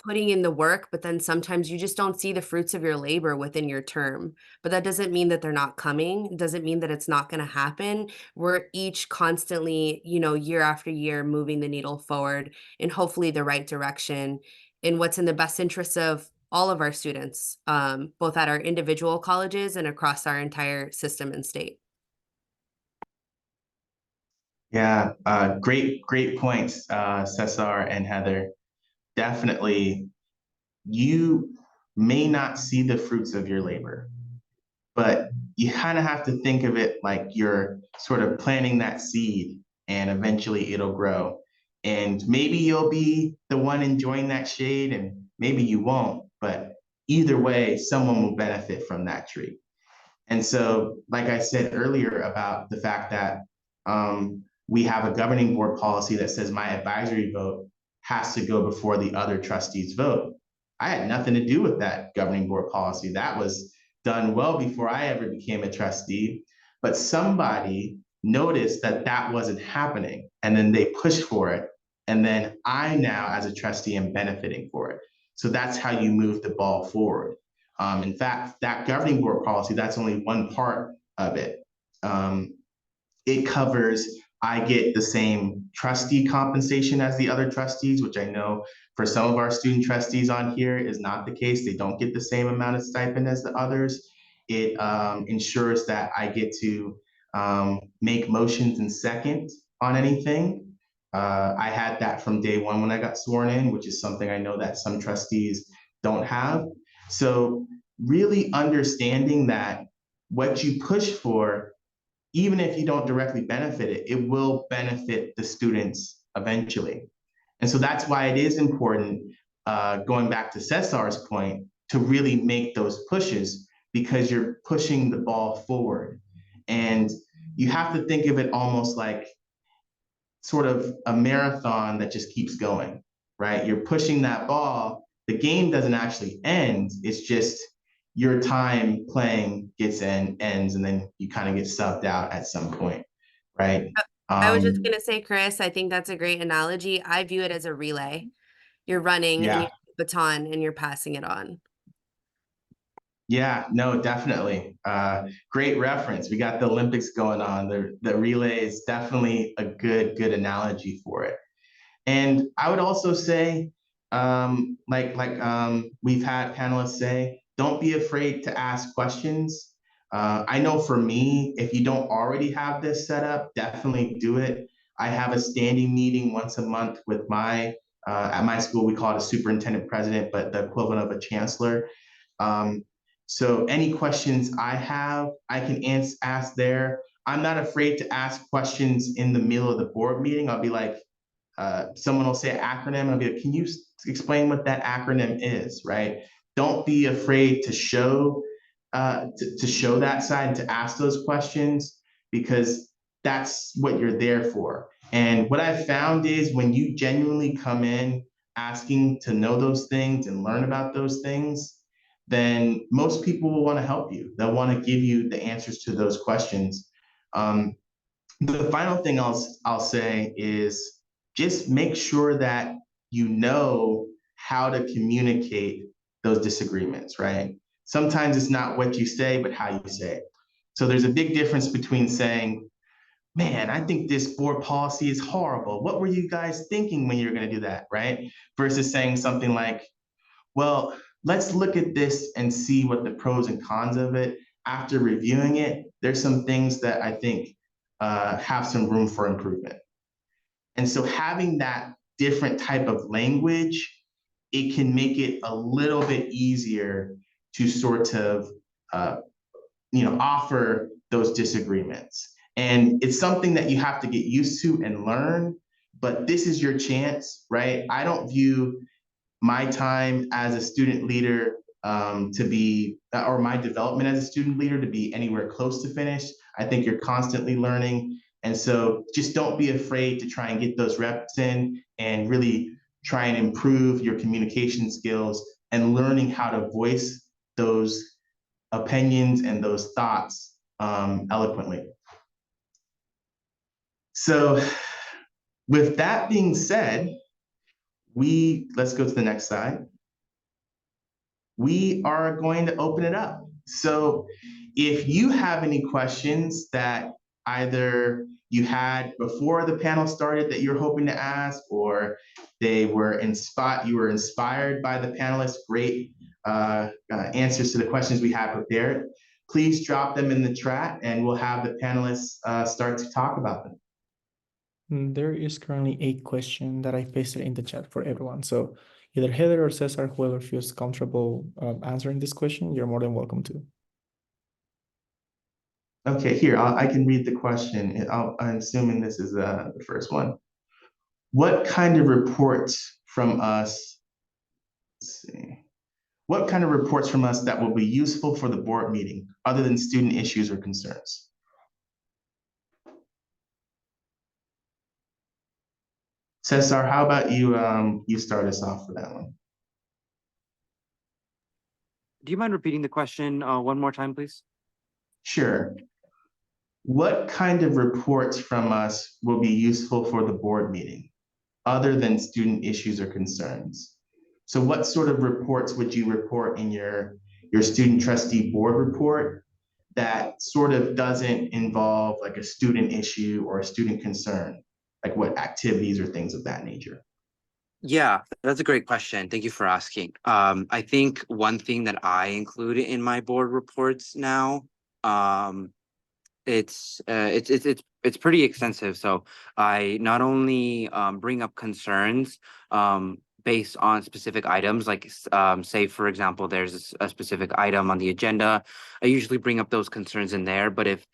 putting in the work, but then sometimes you just don't see the fruits of your labor within your term. But that doesn't mean that they're not coming. It doesn't mean that it's not going to happen. We're each constantly, year after year, moving the needle forward in hopefully the right direction in what's in the best interest of all of our students, both at our individual colleges and across our entire system and state. Yeah, great points, Cesar and Heather. Definitely, you may not see the fruits of your labor, but you kind of have to think of it like you're sort of planting that seed and eventually it'll grow. And maybe you'll be the one enjoying that shade and maybe you won't, but either way, someone will benefit from that tree. And so, like I said earlier about the fact that we have a governing board policy that says my advisory vote has to go before the other trustees vote. I had nothing to do with that governing board policy. That was done well before I ever became a trustee. But somebody noticed that that wasn't happening, and then they pushed for it. And then I now, as a trustee, am benefiting for it. So that's how you move the ball forward. In fact, that governing board policy, that's only one part of it. It covers, I get the same trustee compensation as the other trustees, which I know for some of our student trustees on here is not the case. They don't get the same amount of stipend as the others. It ensures that I get to make motions and second on anything. I had that from day one when I got sworn in, which is something I know that some trustees don't have. So really understanding that what you push for, even if you don't directly benefit it, it will benefit the students eventually. And so that's why it is important, going back to Cesar's point, to really make those pushes because you're pushing the ball forward. And you have to think of it almost like sort of a marathon that just keeps going, right? You're pushing that ball. The game doesn't actually end. It's just your time playing ends, and then you kind of get subbed out at some point, right? I was just going to say, Chris, I think that's a great analogy. I view it as a relay. you're running and Yeah. you have a baton and you're passing it on. Yeah, no, definitely. Great reference. We got the Olympics going on. The relay is definitely a good analogy for it. And I would also say, we've had panelists say, don't be afraid to ask questions. I know for me, if you don't already have this set up, definitely do it. I have a standing meeting once a month with at my school, we call it a superintendent president, but the equivalent of a chancellor. Um, so any questions I have, I can ask there. I'm not afraid to ask questions in the middle of the board meeting. I'll be like, someone will say an acronym, and I'll be like, can you explain what that acronym is, right? Don't be afraid to show to show that side and to ask those questions, because that's what you're there for. And what I've found is when you genuinely come in asking to know those things and learn about those things, then most people will want to help you. They'll want to give you the answers to those questions. The final thing I'll say is just make sure that you know how to communicate those disagreements, right? Sometimes it's not what you say, but how you say it. So there's a big difference between saying, man, I think this board policy is horrible. What were you guys thinking when you were going to do that, right? Versus saying something like, well, let's look at this and see what the pros and cons of it. After reviewing it, there's some things that I think have some room for improvement. And so having that different type of language, it can make it a little bit easier to sort of offer those disagreements. And it's something that you have to get used to and learn, but this is your chance, right? I don't view my time as a student leader to be, or my development as a student leader to be anywhere close to finished. I think you're constantly learning. And so just don't be afraid to try and get those reps in and really try and improve your communication skills and learning how to voice those opinions and those thoughts eloquently. So with that being said, let's go to the next slide. We are going to open it up. So if you have any questions that either you had before the panel started that you're hoping to ask, or you were inspired by the panelists' great answers to the questions we have prepared, please drop them in the chat and we'll have the panelists start to talk about them. There is currently a question that I pasted in the chat for everyone. So either Heather or Cesar, whoever feels comfortable answering this question, you're more than welcome to. Okay, here, I can read the question. I'm assuming this is the first one. What kind of reports from us, let's see, what kind of reports from us that will be useful for the board meeting other than student issues or concerns? Cesar, how about you start us off for that one? Do you mind repeating the question one more time, please? Sure. What kind of reports from us will be useful for the board meeting other than student issues or concerns? So what sort of reports would you report in your student trustee board report that sort of doesn't involve like a student issue or a student concern? Like what activities or things of that nature? Yeah, that's a great question. Thank you for asking. I think one thing that I include in my board reports now, it's pretty extensive. So I not only bring up concerns based on specific items, like say for example, there's a specific item on the agenda. I usually bring up those concerns in there. But if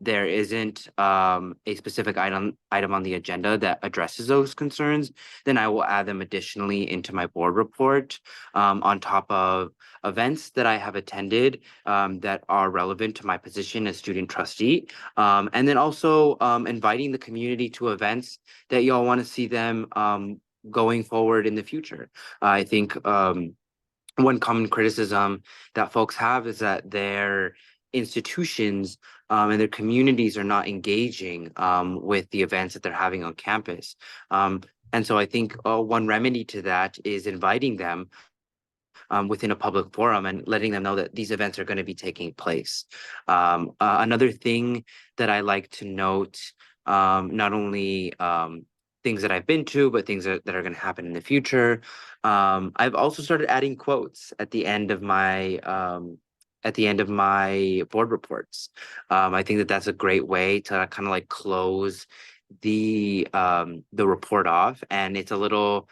there isn't a specific item on the agenda that addresses those concerns, then I will add them additionally into my board report on top of events that I have attended that are relevant to my position as student trustee. And then also inviting the community to events that y'all want to see them going forward in the future. I think one common criticism that folks have is that their institutions and their communities are not engaging with the events that they're having on campus. And so I think one remedy to that is inviting them within a public forum and letting them know that these events are going to be taking place. Another thing that I like to note, not only things that I've been to, but things that are going to happen in the future. I've also started adding quotes at the end of my board reports. I think that that's a great way to kind of like close the report off, and it's a little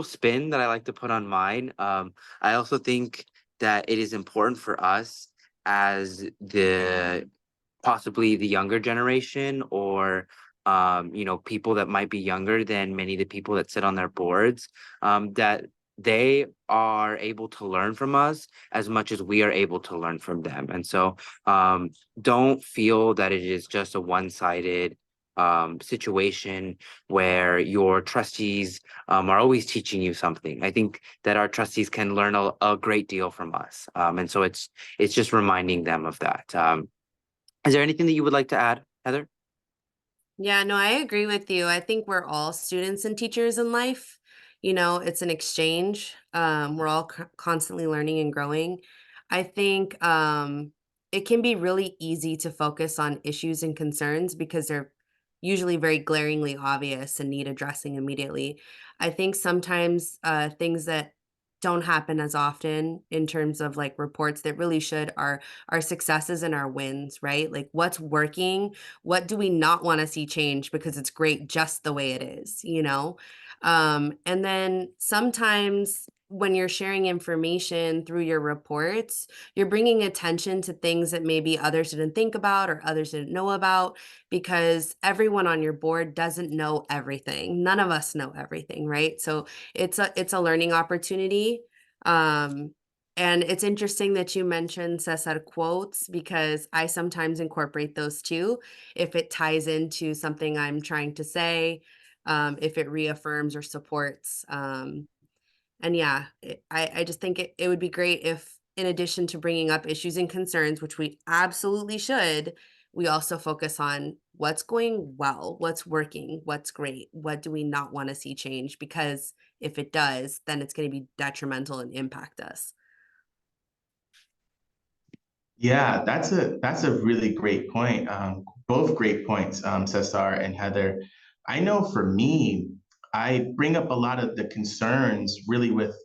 spin that I like to put on mine. I also think that it is important for us as the possibly the younger generation, or people that might be younger than many of the people that sit on their boards, that they are able to learn from us as much as we are able to learn from them. And so don't feel that it is just a one-sided situation where your trustees are always teaching you something. I think that our trustees can learn a great deal from us. And so it's just reminding them of that. Is there anything that you would like to add, Heather? Yeah, no, I agree with you. I think we're all students and teachers in life. It's an exchange. We're all constantly learning and growing. I think it can be really easy to focus on issues and concerns because they're usually very glaringly obvious and need addressing immediately. I think sometimes things that don't happen as often in terms of like reports that really should are our successes and our wins, right? Like what's working, what do we not want to see change because it's great just the way it is? And then sometimes when you're sharing information through your reports, you're bringing attention to things that maybe others didn't think about or others didn't know about, because everyone on your board doesn't know everything. None of us know everything, right? So it's a learning opportunity. Um, and it's interesting that you mentioned Cesar quotes, because I sometimes incorporate those too if it ties into something I'm trying to say, if it reaffirms or supports. And yeah, I just think it would be great if, in addition to bringing up issues and concerns, which we absolutely should, we also focus on what's going well, what's working, what's great, what do we not want to see change, because if it does, then it's going to be detrimental and impact us. Yeah, that's a really great point. Both great points, Cesar and Heather. I know for me, I bring up a lot of the concerns really with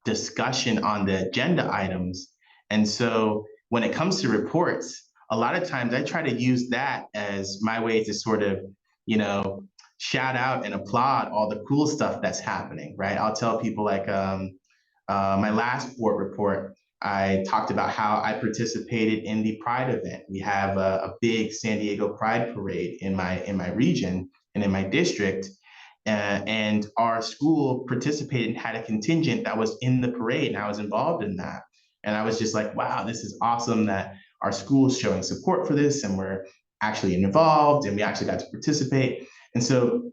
discussion on the agenda items. And so when it comes to reports, a lot of times I try to use that as my way to sort of, you know, shout out and applaud all the cool stuff that's happening, right? I'll tell people like my last board report, I talked about how I participated in the Pride event. We have a big San Diego Pride parade in my region and in my district, and our school participated and had a contingent that was in the parade, and I was involved in that. And I was just like, wow, this is awesome that our school is showing support for this, and we're actually involved, and we actually got to participate. And so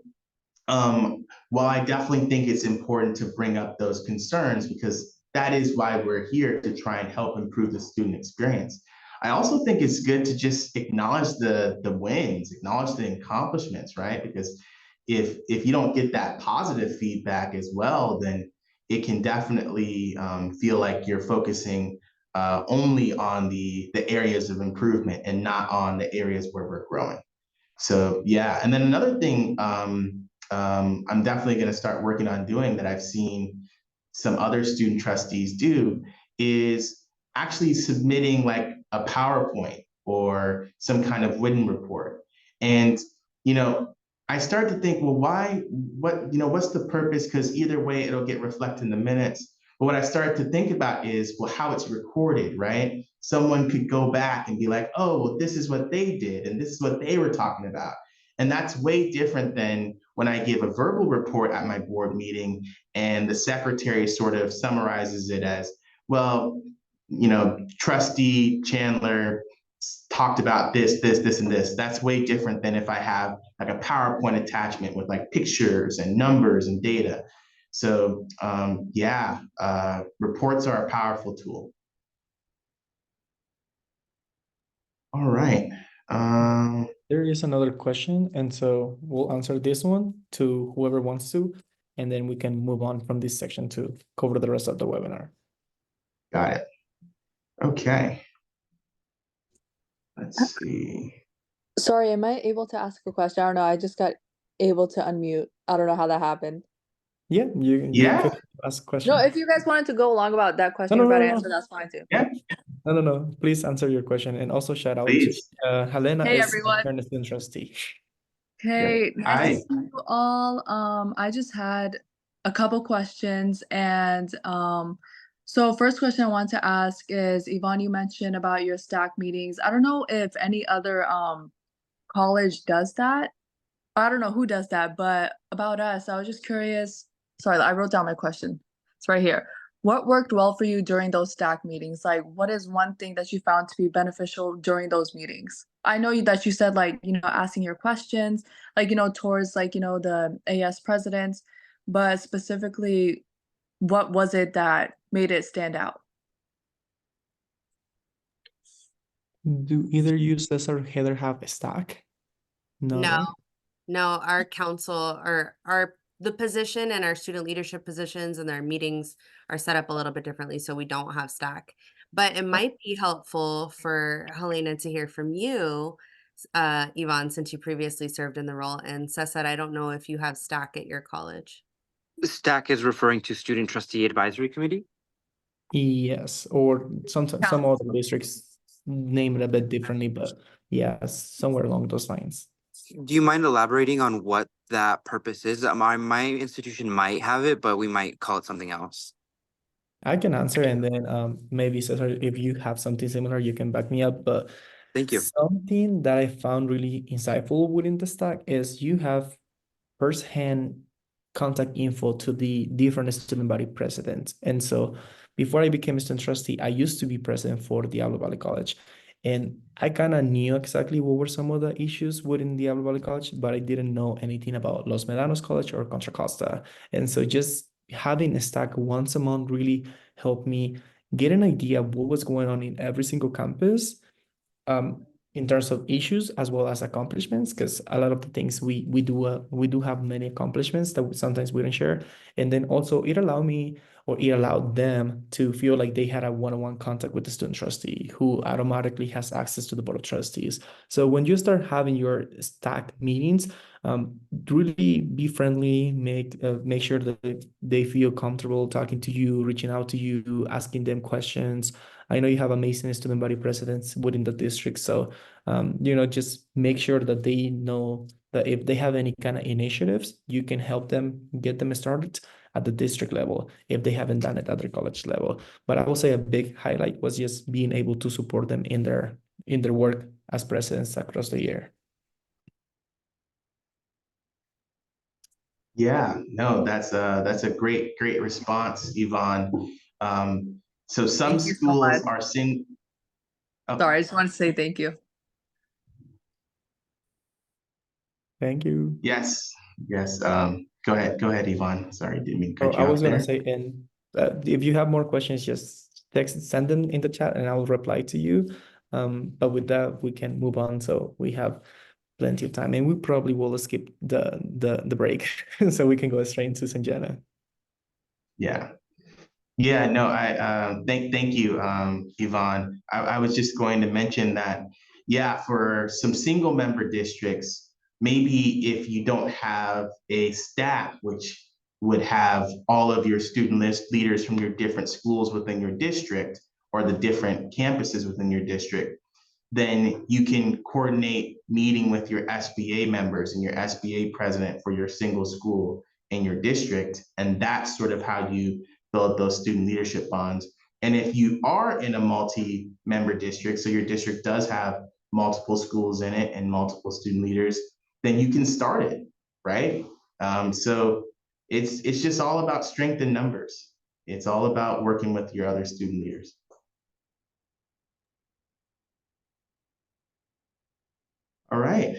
while I definitely think it's important to bring up those concerns because that is why we're here to try and help improve the student experience. I also think it's good to just acknowledge the wins, acknowledge the accomplishments, right? Because if you don't get that positive feedback as well, then it can definitely feel like you're focusing only on the areas of improvement and not on the areas where we're growing. So yeah, and then another thing I'm definitely going to start working on doing that I've seen some other student trustees do is actually submitting like a PowerPoint or some kind of written report. And you know, I start to think, well, why? What's the purpose? Because either way, it'll get reflected in the minutes. But what I start to think about is, well, how it's recorded, right? Someone could go back and be like, oh, well, this is what they did, and this is what they were talking about. And that's way different than when I give a verbal report at my board meeting and the secretary sort of summarizes it as, well, trustee Chandler talked about this, and this. That's way different than if I have like a PowerPoint attachment with like pictures and numbers and data. So yeah, reports are a powerful tool. All right. There is another question, and so we'll answer this one to whoever wants to, and then we can move on from this section to cover the rest of the webinar. Got it. Okay. Let's see. Sorry, am I able to ask a question? I don't know. I just got able to unmute. I don't know how that happened. Yeah, you Yeah. could ask a No, question. if you guys wanted to go along about that question, No, you're no, about to no, answer, no. that's fine too. Yeah, No. Please answer your question, and also shout out to please. Helena Hey, is everyone. current student trustee. Hey, Hi. nice to see you all. I just had a couple questions, and so first question I want to ask is, Yvonne, you mentioned about your stack meetings. I don't know if any other college does that. I don't know who does that, but about us, I was just curious. Sorry, I wrote down my question. It's right here. What worked well for you during those stack meetings? Like, what is one thing that you found to be beneficial during those meetings? I know that you said, like, asking your questions, like, towards, like, the AS presidents, but specifically, what was it that made it stand out? Do either you, Cesar or Heather, have a stack? No, No, right? no, our council or the position and our student leadership positions and their meetings are set up a little bit differently, so we don't have stack. But it might be helpful for Helena to hear from you, Yvonne, since you previously served in the role. And Cesar, I don't know if you have stack at your college. Stack is referring to Student Trustee Advisory Committee. Yes, or some other districts name it a bit differently, but yes, somewhere along those lines. Do you mind elaborating on what that purpose is? My institution might have it, but we might call it something else. I can answer, and then maybe Cesar, if you have something similar, you can back me up. But Thank you. something that I found really insightful within the stack is you have firsthand contact info to the different student body presidents. And so before I became a student trustee, I used to be president for Diablo Valley College. And I kind of knew exactly what were some of the issues within Diablo Valley College, but I didn't know anything about Los Medanos College or Contra Costa. And so just having a stack once a month really helped me get an idea of what was going on in every single campus, in terms of issues as well as accomplishments, because a lot of the things we do have many accomplishments that sometimes we don't share. And then also it allowed them to feel like they had a one-on-one contact with the student trustee who automatically has access to the board of trustees. So when you start having your stack meetings, really be friendly, make sure that they feel comfortable talking to you, reaching out to you, asking them questions. I know you have amazing student body presidents within the district, so just make sure that they know that if they have any kind of initiatives, you can help them get them started at the district level if they haven't done it at their college level. But I will say a big highlight was just being able to support them in their work as presidents across the year. Yeah, no, that's a great response, Yvonne. So some Thank you so schools much. are oh, Sorry, I just want to say thank you. Thank you. yes. Go ahead, Yvonne. Sorry, didn't mean to Oh, cut I you was off gonna there. say, and if you have more questions, just send them in the chat, and I'll reply to you. But with that, we can move on. So we have plenty of time, and we probably will skip the break, so we can go straight into Sanjana. Yeah. Yeah, no, thank you, Yvonne. I was just going to mention that, yeah, for some single member districts, maybe if you don't have a staff which would have all of your student list leaders from your different schools within your district or the different campuses within your district, then you can coordinate meeting with your SBA members and your SBA president for your single school in your district. And that's sort of how you build those student leadership bonds. And if you are in a multi-member district, so your district does have multiple schools in it and multiple student leaders, then you can start it, right? So it's just all about strength in numbers. It's all about working with your other student leaders. All right.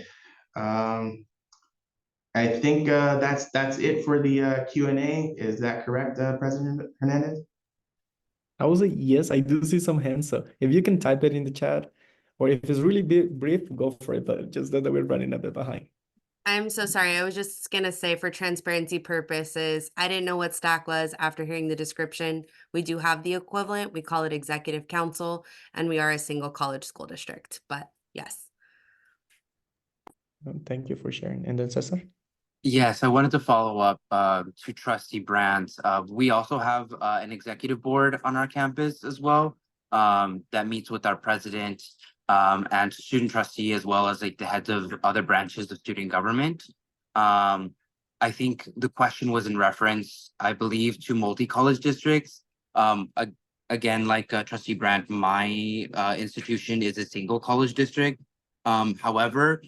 I think that's it for the Q&A. Is that correct, President Hernandez? I will say yes, I do see some hands. So if you can type it in the chat, Or if it's really brief, go for it, but just that we're running a bit behind. I'm so sorry. I was just gonna say for transparency purposes, I didn't know what stack was after hearing the description. We do have the equivalent. We call it executive council, and we are a single college school district. But yes. Thank you for sharing. And then Cesar? Yes, I wanted to follow up to Trustee Brands. We also have an executive board on our campus as well that meets with our president and student trustee, as well as like the heads of other branches of student government. I think the question was in reference, I believe, to multi-college districts. Again, like Trustee Brandt, my institution is a single college district. However,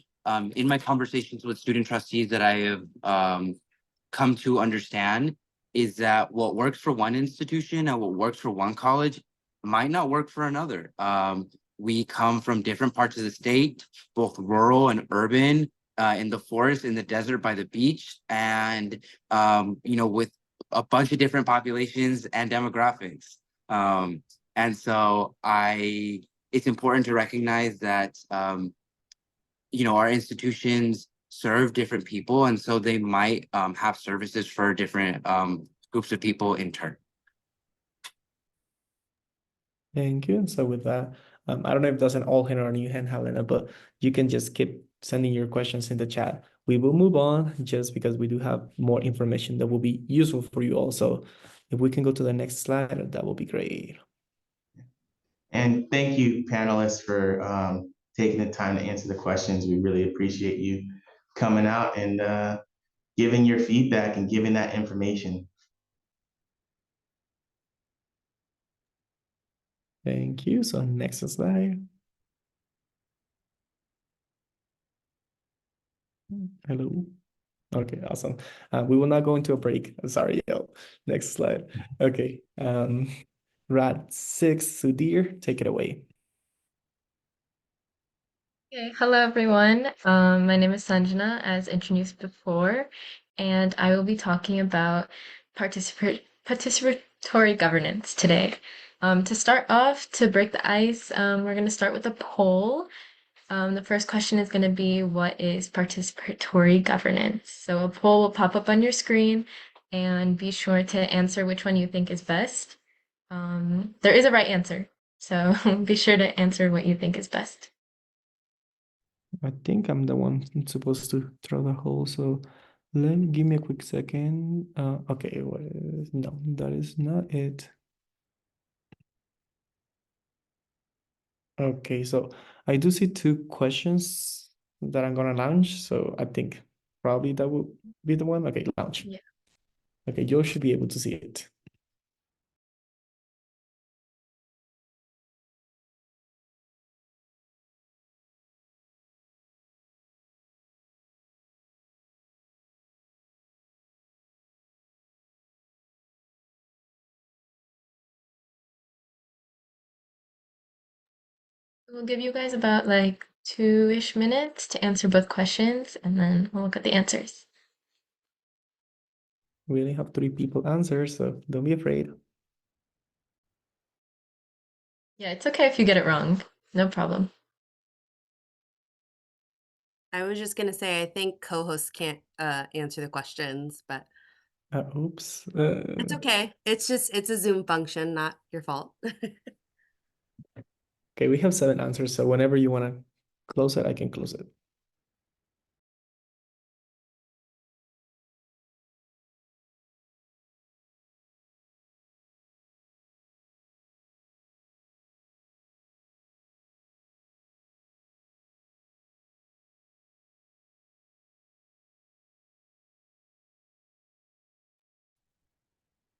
in my conversations with student trustees that I have come to understand is that what works for one institution and what works for one college might not work for another. We come from different parts of the state, both rural and urban, in the forest, in the desert, by the beach, and with a bunch of different populations and demographics. And so it's important to recognize that our institutions serve different people, and so they might have services for different groups of people in turn. Thank you. So with that, I don't know if that's an all hand or a new hand, Helena, but you can just keep sending your questions in the chat. We will move on just because we do have more information that will be useful for you also. If we can go to the next slide, that will be great. And thank you, panelists, for taking the time to answer the questions. We really appreciate you coming out and giving your feedback and giving that information. Thank you. So next slide. Hello. Okay, awesome. We will not go into a break. Sorry, yo. Next slide. Okay. Rad 6, Sudhir, take it away. Okay, hello everyone. My name is Sanjana, as introduced before, and I will be talking about participatory governance today. To start off, to break the ice, we're going to start with a poll. The first question is going to be, what is participatory governance? So a poll will pop up on your screen, and be sure to answer which one you think is best. There is a right answer, so be sure to answer what you think is best. I think I'm the one supposed to throw the hole, so give me a quick second. Okay, no, that is not it. Okay, so I do see 2 questions that I'm gonna launch, so I think probably that will be the one. Okay, launch. Yeah. Okay, you should be able to see it. We'll give you guys about like 2-ish minutes to answer both questions, and then we'll look at the answers. We only have 3 people answer, so don't be afraid. Yeah, it's okay if you get it wrong. No problem. I was just gonna say I think co-hosts can't answer the questions, but Oops. it's okay. It's a Zoom function, not your fault. Okay, we have 7 answers, so whenever you want to close it, I can close it.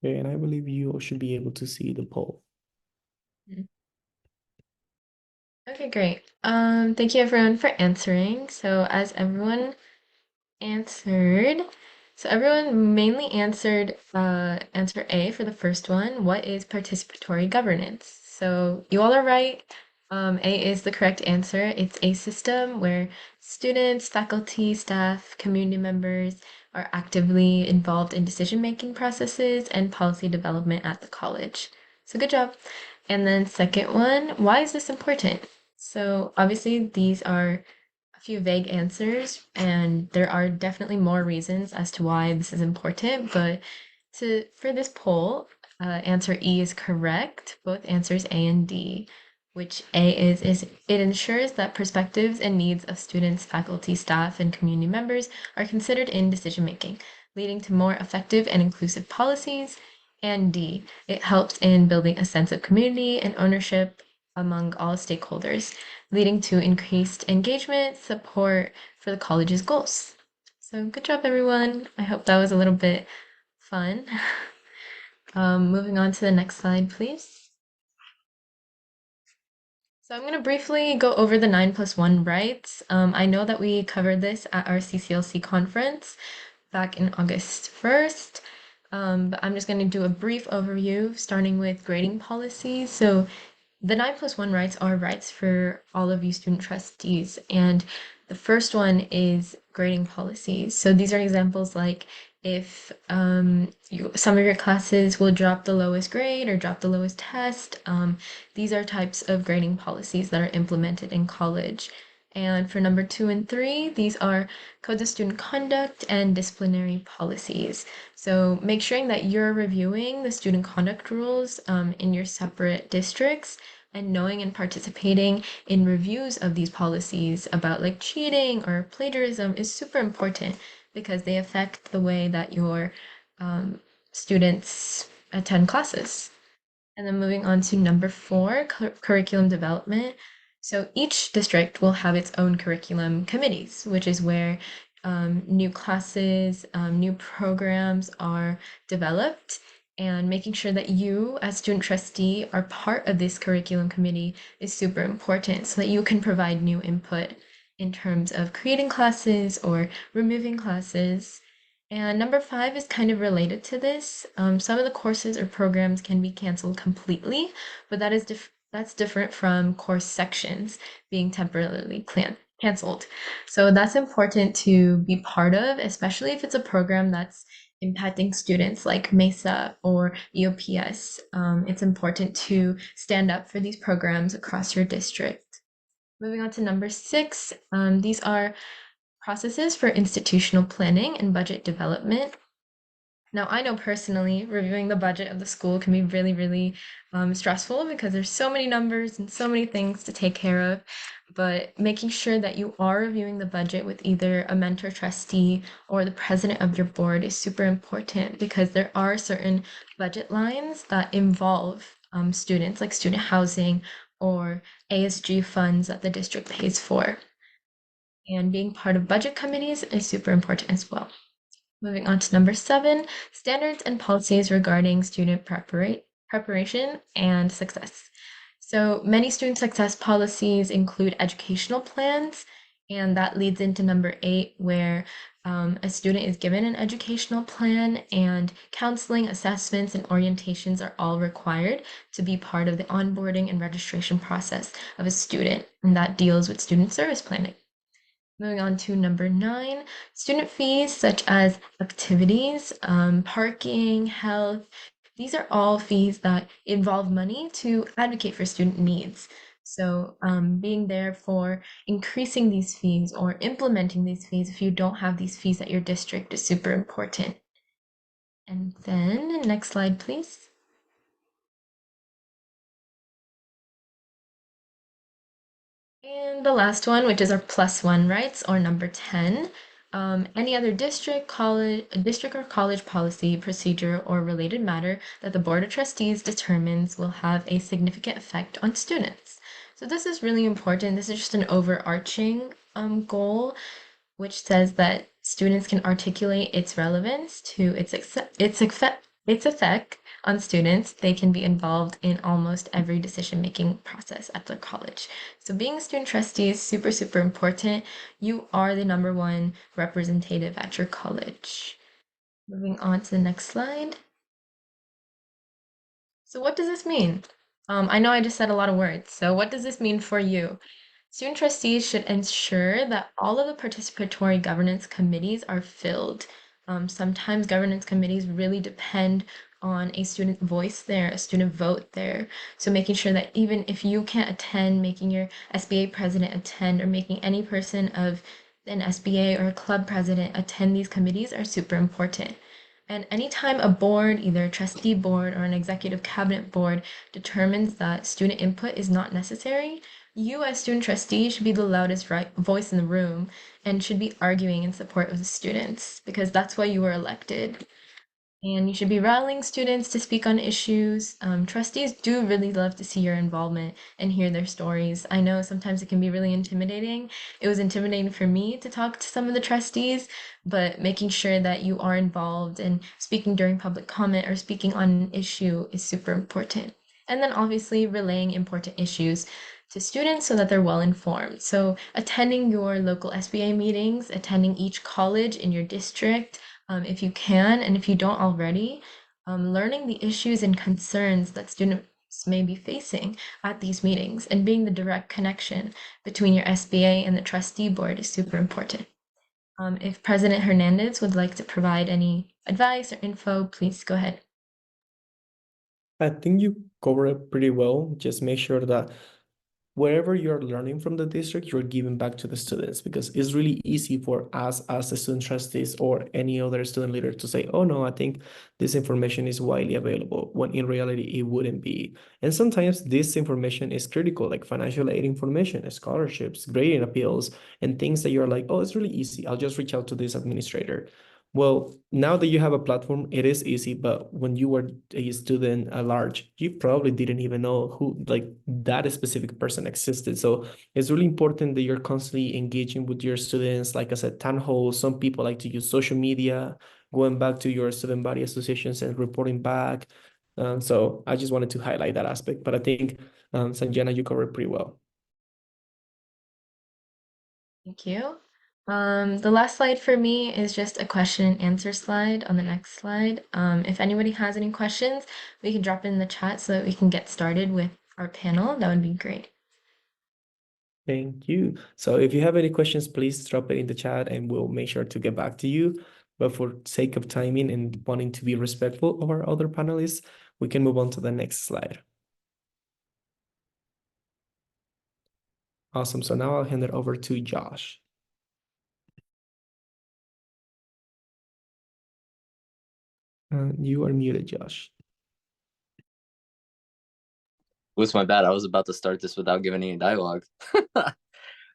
Okay, and I believe you all should be able to see the poll. Okay, great. Thank you everyone for answering. So as everyone answered, everyone mainly answered answer A for the first one. What is participatory governance? So you all are right. A is the correct answer. It's a system where students, faculty, staff, community members are actively involved in decision-making processes and policy development at the college. So good job. And then second one, why is this important? So obviously these are a few vague answers, and there are definitely more reasons as to why this is important, but for this poll, answer E is correct, both answers A and D, which A is it ensures that perspectives and needs of students, faculty, staff, and community members are considered in decision making, leading to more effective and inclusive policies. And D, it helps in building a sense of community and ownership among all stakeholders, leading to increased engagement, support for the college's goals. So good job, everyone. I hope that was a little bit fun. Moving on to the next slide, please. So I'm going to briefly go over the 9+1 rights. I know that we covered this at our CCLC conference back in August 1st, but I'm just going to do a brief overview, starting with grading policies. So the 9+1 rights are rights for all of you student trustees, and the first one is grading policies. So these are examples like if some of your classes will drop the lowest grade or drop the lowest test. These are types of grading policies that are implemented in college. And for number 2 and 3, these are codes of student conduct and disciplinary policies. So make sure that you're reviewing the student conduct rules in your separate districts, and knowing and participating in reviews of these policies about like cheating or plagiarism is super important because they affect the way that your students attend classes. And then moving on to number 4, curriculum development. So each district will have its own curriculum committees, which is where new classes, new programs are developed, and making sure that you as student trustee are part of this curriculum committee is super important so that you can provide new input in terms of creating classes or removing classes. And number 5 is kind of related to this. Some of the courses or programs can be canceled completely, but that's different from course sections being temporarily canceled. So that's important to be part of, especially if it's a program that's impacting students like MESA or EOPS. It's important to stand up for these programs across your district. Moving on to number 6, these are processes for institutional planning and budget development. Now, I know personally, reviewing the budget of the school can be really, really stressful because there's so many numbers and so many things to take care of. But making sure that you are reviewing the budget with either a mentor trustee or the president of your board is super important because there are certain budget lines that involve students, like student housing or ASG funds that the district pays for. And being part of budget committees is super important as well. Moving on to number 7, standards and policies regarding student preparation and success. So many student success policies include educational plans, and that leads into number 8, where a student is given an educational plan, and counseling, assessments, and orientations are all required to be part of the onboarding and registration process of a student, and that deals with student service planning. Moving on to number 9, student fees such as activities, parking, health. These are all fees that involve money to advocate for student needs. So being there for increasing these fees or implementing these fees if you don't have these fees at your district is super important. And then next slide, please. And the last one, which is our +1 rights, or number 10, any other district or college policy, procedure, or related matter that the Board of Trustees determines will have a significant effect on students. So this is really important. This is just an overarching goal, which says that students can articulate its relevance to its effect on students. They can be involved in almost every decision-making process at the college. So being a student trustee is super, super important. You are the number 1 representative at your college. Moving on to the next slide. So what does this mean? I know I just said a lot of words. So what does this mean for you? Student trustees should ensure that all of the participatory governance committees are filled. Sometimes governance committees really depend on a student voice there, a student vote there. So making sure that even if you can't attend, making your SBA president attend, or making any person of an SBA or a club president attend these committees are super important. And anytime a board, either a trustee board or an executive cabinet board, determines that student input is not necessary, you as student trustee should be the loudest voice in the room and should be arguing in support of the students because that's why you were elected. And you should be rallying students to speak on issues. Trustees do really love to see your involvement and hear their stories. I know sometimes it can be really intimidating. It was intimidating for me to talk to some of the trustees, but making sure that you are involved and speaking during public comment or speaking on an issue is super important. And then obviously relaying important issues to students so that they're well informed. So attending your local SBA meetings, attending each college in your district, if you can, and if you don't already, learning the issues and concerns that students may be facing at these meetings and being the direct connection between your SBA and the trustee board is super important. If President Hernandez would like to provide any advice or info, please go ahead. I think you cover it pretty well. Just make sure that wherever you're learning from the district, you're giving back to the students because it's really easy for us as the student trustees or any other student leader to say, oh no, I think this information is widely available, when in reality it wouldn't be. And sometimes this information is critical, like financial aid information, scholarships, grading appeals, and things that you're like, oh, it's really easy. I'll just reach out to this administrator. Well, now that you have a platform, it is easy, but when you were a student at large, you probably didn't even know who, like, that specific person existed. So it's really important that you're constantly engaging with your students. Like I said, town halls, some people like to use social media, going back to your student body associations and reporting back. So I just wanted to highlight that aspect, but I think, Sanjana, you covered pretty well. Thank you. The last slide for me is just a question and answer slide on the next slide. If anybody has any questions, we can drop it in the chat so that we can get started with our panel. That would be great. Thank you. So if you have any questions, please drop it in the chat and we'll make sure to get back to you. But for sake of timing and wanting to be respectful of our other panelists, we can move on to the next slide. Awesome. So now I'll hand it over to Josh. You are muted, Josh. What's my bad? I was about to start this without giving any dialogue.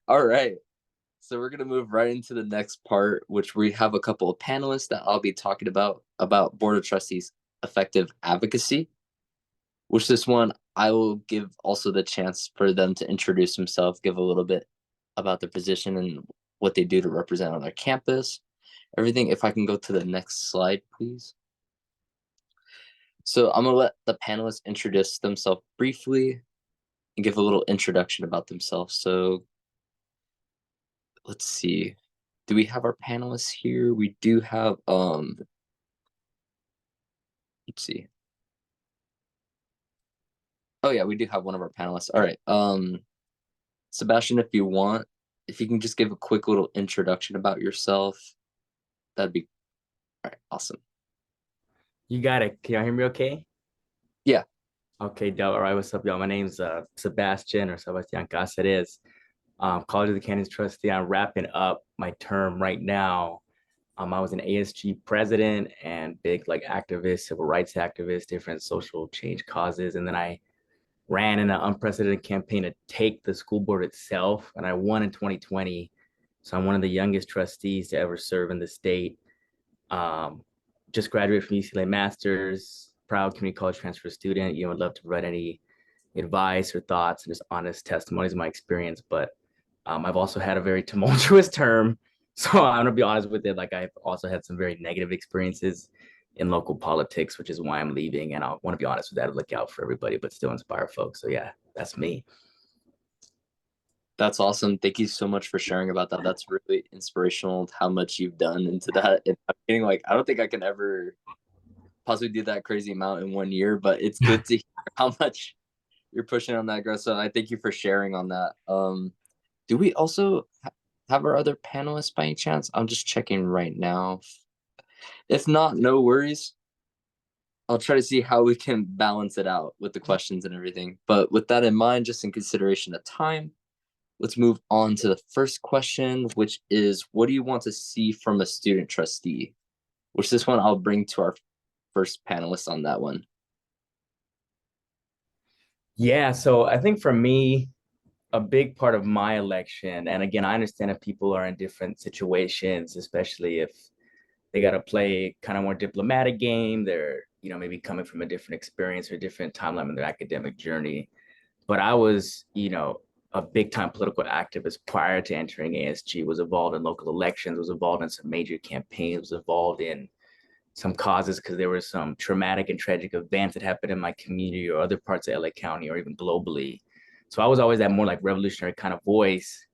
All right. So we're going to move right into the next part, which we have a couple of panelists that I'll be talking about Board of Trustees effective advocacy, which this one I will give also the chance for them to introduce themselves, give a little bit about their position and what they do to represent on their campus, everything. If I can go to the next slide, please. So I'm going to let the panelists introduce themselves briefly and give a little introduction about themselves. So let's see. Do we have our panelists here? We do have, let's see. Oh yeah, we do have one of our panelists. All right. Sebastian, if you want, if you can just give a quick little introduction about yourself, that'd be all right. Awesome. You got it. Can y'all hear me okay? Yeah. Okay, dope. All right, what's up, y'all? My name's Sebastian or Sebastian Cáceres. College of the Canyons trustee. I'm wrapping up my term right now. I was an ASG president and big like activist, civil rights activist, different social change causes. And then I ran in an unprecedented campaign to take the school board itself. And I won in 2020. So I'm one of the youngest trustees to ever serve in the state. Just graduated from UCLA Masters, proud community college transfer student. Would love to provide any advice or thoughts and just honest testimonies of my experience. But I've also had a very tumultuous term. So I'm gonna be honest with it. Like I've also had some very negative experiences in local politics, which is why I'm leaving. And I want to be honest with that, look out for everybody, but still inspire folks. So yeah, that's me. That's awesome. Thank you so much for sharing about that. That's really inspirational how much you've done into that. And I'm getting like, I don't think I can ever possibly do that crazy amount in 1 year, but it's good to hear how much you're pushing on that growth. So I thank you for sharing on that. Do we also have our other panelists by any chance? I'm just checking right now. If not, no worries. I'll try to see how we can balance it out with the questions and everything. But with that in mind, just in consideration of time, let's move on to the first question, which is, what do you want to see from a student trustee? Which this one I'll bring to our first panelist on that one. Yeah, so I think for me, a big part of my election, and again, I understand if people are in different situations, especially if they got to play kind of more diplomatic game, they're, maybe coming from a different experience or different timeline in their academic journey. But I was, a big time political activist prior to entering ASG, was involved in local elections, was involved in some major campaigns, was involved in some causes because there were some traumatic and tragic events that happened in my community or other parts of LA County or even globally. So I was always that more like revolutionary kind of voice.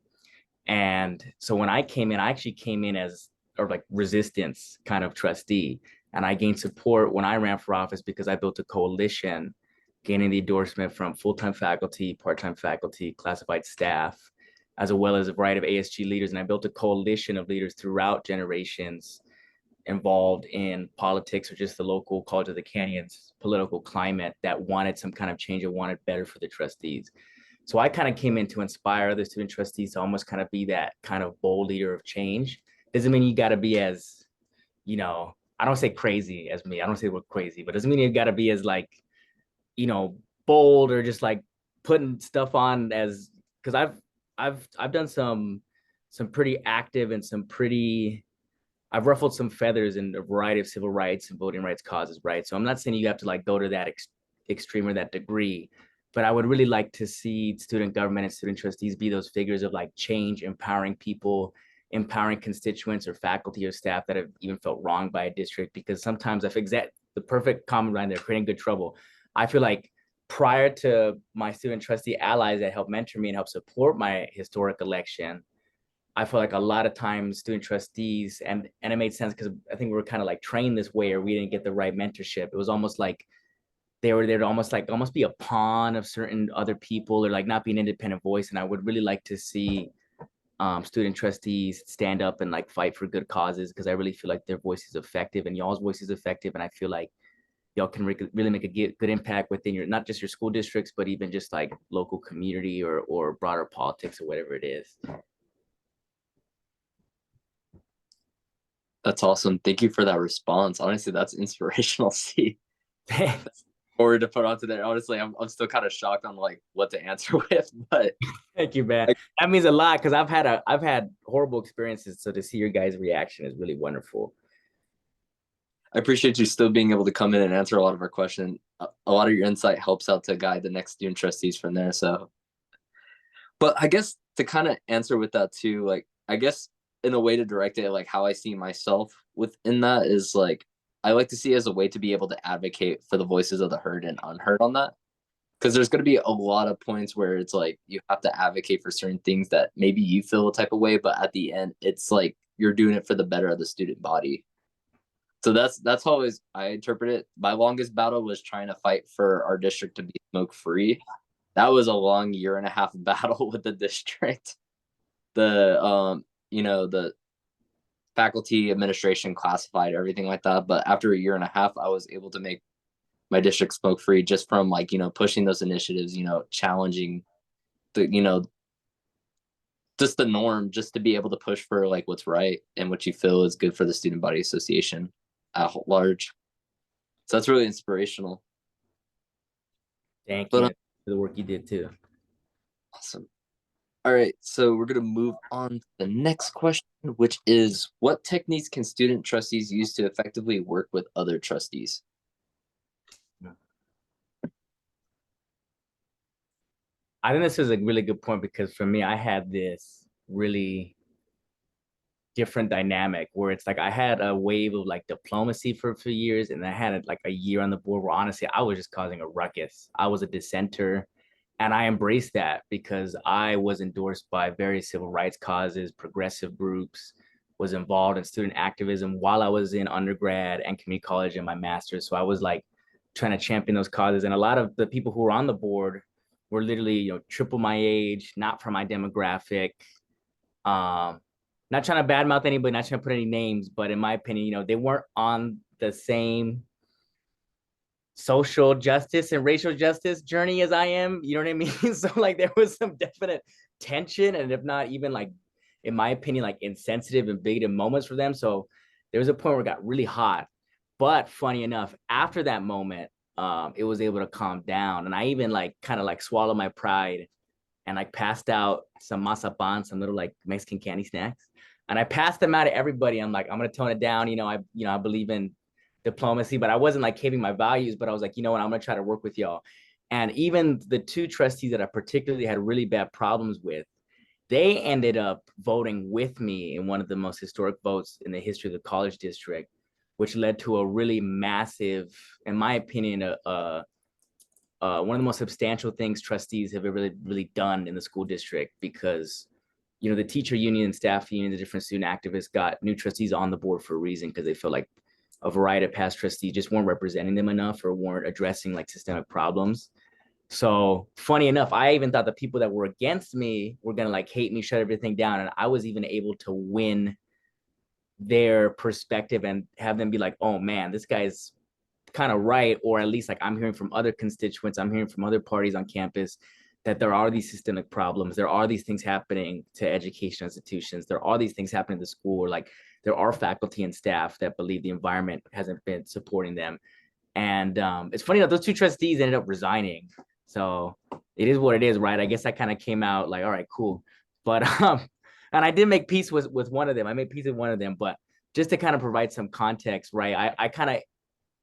And so when I came in, I actually came in as or like resistance kind of trustee. And I gained support when I ran for office because I built a coalition, gaining the endorsement from full-time faculty, part-time faculty, classified staff, as well as a variety of ASG leaders. And I built a coalition of leaders throughout generations involved in politics or just the local College of the Canyons political climate that wanted some kind of change and wanted better for the trustees. So I kind of came in to inspire other student trustees to almost kind of be that kind of bold leader of change. Doesn't mean you got to be as, I don't say crazy as me. I don't say we're crazy, but doesn't mean you got to be as like, bold or just like putting stuff on as, because I've done some pretty active and I've ruffled some feathers in a variety of civil rights and voting rights causes, right? So I'm not saying you have to like go to that extreme or that degree, but I would really like to see student government and student trustees be those figures of like change, empowering people, empowering constituents or faculty or staff that have even felt wronged by a district. Because sometimes I've the perfect common line, they're creating good trouble. I feel like prior to my student trustee allies that helped mentor me and help support my historic election, I feel like a lot of times student trustees, and it made sense because I think we were kind of like trained this way or we didn't get the right mentorship. It was almost like they were there to almost be a pawn of certain other people or like not be an independent voice. And I would really like to see student trustees stand up and like fight for good causes because I really feel like their voice is effective and y'all's voice is effective. And I feel like y'all can really make a good impact within your, not just your school districts, but even just like local community or broader politics or whatever it is. That's awesome. Thank you for that response. Honestly, that's inspirational. See, Thanks. forward to put onto there. Honestly, I'm still kind of shocked on like what to answer with, but thank you, man. That means a lot because I've had horrible experiences. So to see your guys' reaction is really wonderful. I appreciate you still being able to come in and answer a lot of our questions. A lot of your insight helps out to guide the next student trustees from there. So, but I guess to kind of answer with that too, like I guess in a way to direct it, like how I see myself within that is like I like to see it as a way to be able to advocate for the voices of the heard and unheard on that. Because there's going to be a lot of points where it's like you have to advocate for certain things that maybe you feel a type of way, but at the end, it's like you're doing it for the better of the student body. So that's how I interpret it. My longest battle was trying to fight for our district to be smoke free. That was a long 1.5 year battle with the district. The the faculty, administration, classified, everything like that. But after 1.5 years, I was able to make my district smoke free just from like, pushing those initiatives, challenging the, just the norm, just to be able to push for like what's right and what you feel is good for the student body association at large. So that's really inspirational. Thank you for the work you did too. Awesome. All right, so we're going to move on to the next question, which is what techniques can student trustees use to effectively work with other trustees? I think this is a really good point because for me, I had this really different dynamic where it's like I had a wave of like diplomacy for a few years and I had like a year on the board where honestly I was just causing a ruckus. I was a dissenter and I embraced that because I was endorsed by various civil rights causes, progressive groups, was involved in student activism while I was in undergrad and community college and my master's. So I was like trying to champion those causes. And a lot of the people who were on the board were literally, triple my age, not from my demographic. not trying to badmouth anybody, not trying to put any names, but in my opinion, you know, they weren't on the same social justice and racial justice journey as I am. You know what I mean? So like there was some definite tension, and if not even like, in my opinion, like insensitive and bigoted moments for them. So there was a point where it got really hot. But funny enough, after that moment, it was able to calm down. And I even like kind of like swallowed my pride and like passed out some mazapan, some little like Mexican candy snacks. And I passed them out to everybody. I'm like, I'm gonna tone it down. I believe in diplomacy, but I wasn't like caving my values, but I was like, you know what, I'm gonna try to work with y'all. And even the two trustees that I particularly had really bad problems with, they ended up voting with me in one of the most historic votes in the history of the college district, which led to a really massive, in my opinion, one of the most substantial things trustees have really done in the school district, because the teacher union and staff union, the different student activists got new trustees on the board for a reason, because they feel like a variety of past trustees just weren't representing them enough or weren't addressing like systemic problems. So funny enough, I even thought the people that were against me were gonna like hate me, shut everything down, and I was even able to win their perspective and have them be like, oh man, this guy's kind of right. Or at least like I'm hearing from other constituents, I'm hearing from other parties on campus that there are these systemic problems, there are these things happening to education institutions, there are these things happening to school, or like there are faculty and staff that believe the environment hasn't been supporting them. And it's funny that those two trustees ended up resigning. So it is what it is, right? I guess I kind of came out like, all right, cool. But and I did make peace with one of them. I made peace with one of them, but just to kind of provide some context, right? I kind of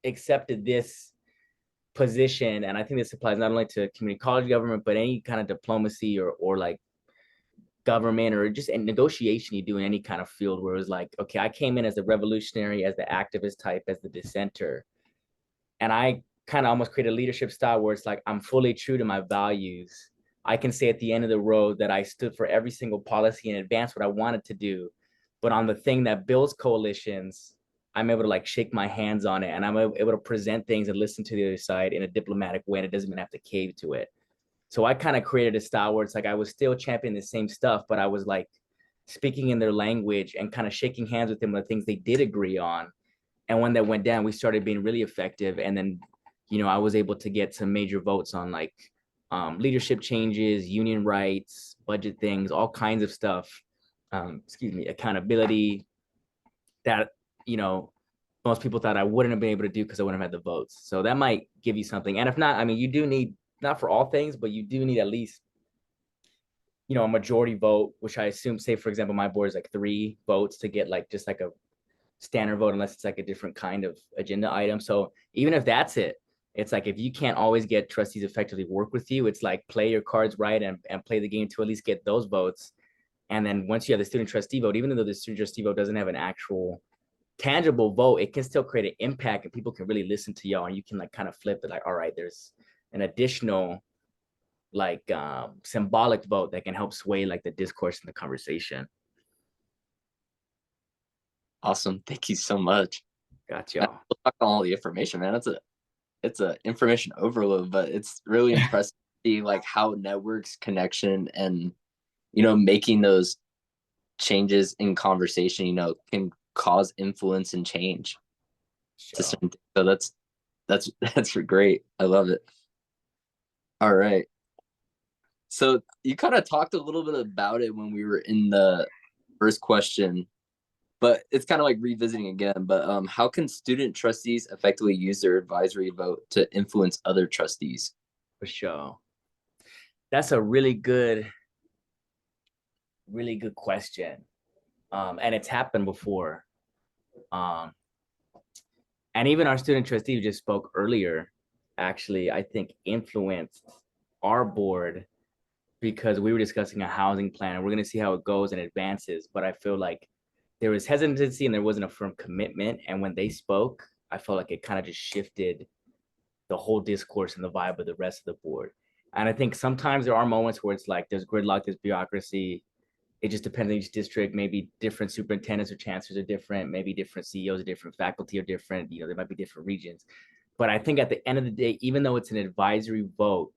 accepted this position, and I think this applies not only to community college government, but any kind of diplomacy or like government or just a negotiation you do in any kind of field, where it was like, okay, I came in as the revolutionary, as the activist type, as the dissenter, and I kind of almost create a leadership style where it's like I'm fully true to my values. I can say at the end of the road that I stood for every single policy and advanced what I wanted to do. But on the thing that builds coalitions, I'm able to like shake my hands on it, and I'm able to present things and listen to the other side in a diplomatic way, and it doesn't even have to cave to it. So I kind of created a style where it's like I was still championing the same stuff, but I was like speaking in their language and kind of shaking hands with them on the things they did agree on. And when that went down, we started being really effective. And then, I was able to get some major votes on like leadership changes, union rights, budget things, all kinds of stuff. Accountability that, most people thought I wouldn't have been able to do because I wouldn't have had the votes. So that might give you something. And if not, I mean, you do need, not for all things, but you do need at least, a majority vote, which I assume, say, for example, my board is like 3 votes to get like just like a standard vote, unless it's like a different kind of agenda item. So even if that's it, it's like if you can't always get trustees effectively work with you, it's like play your cards right and play the game to at least get those votes. And then once you have the student trustee vote, even though the student trustee vote doesn't have an actual tangible vote, it can still create an impact, and people can really listen to y'all, and you can like kind of flip it like, all right, there's an additional like symbolic vote that can help sway like the discourse and the conversation. Awesome. Thank you so much. Gotcha. Talk on all the information, man. It's a information overload, but it's really impressive to see like how networks, connection, and making those changes in conversation, can cause influence and change. Sure. So that's great. I love it. All right. So you kind of talked a little bit about it when we were in the first question, but it's kind of like revisiting again. But how can student trustees effectively use their advisory vote to influence other trustees? For sure. That's a really good question. And it's happened before. And even our student trustee who just spoke earlier, actually, I think influenced our board, because we were discussing a housing plan, and we're going to see how it goes and advances. But I feel like there was hesitancy and there wasn't a firm commitment. And when they spoke, I felt like it kind of just shifted the whole discourse and the vibe of the rest of the board. And I think sometimes there are moments where it's like there's gridlock, there's bureaucracy. It just depends on each district. Maybe different superintendents or chancellors are different. Maybe different CEOs are different. Faculty are different. There might be different regions. But I think at the end of the day, even though it's an advisory vote,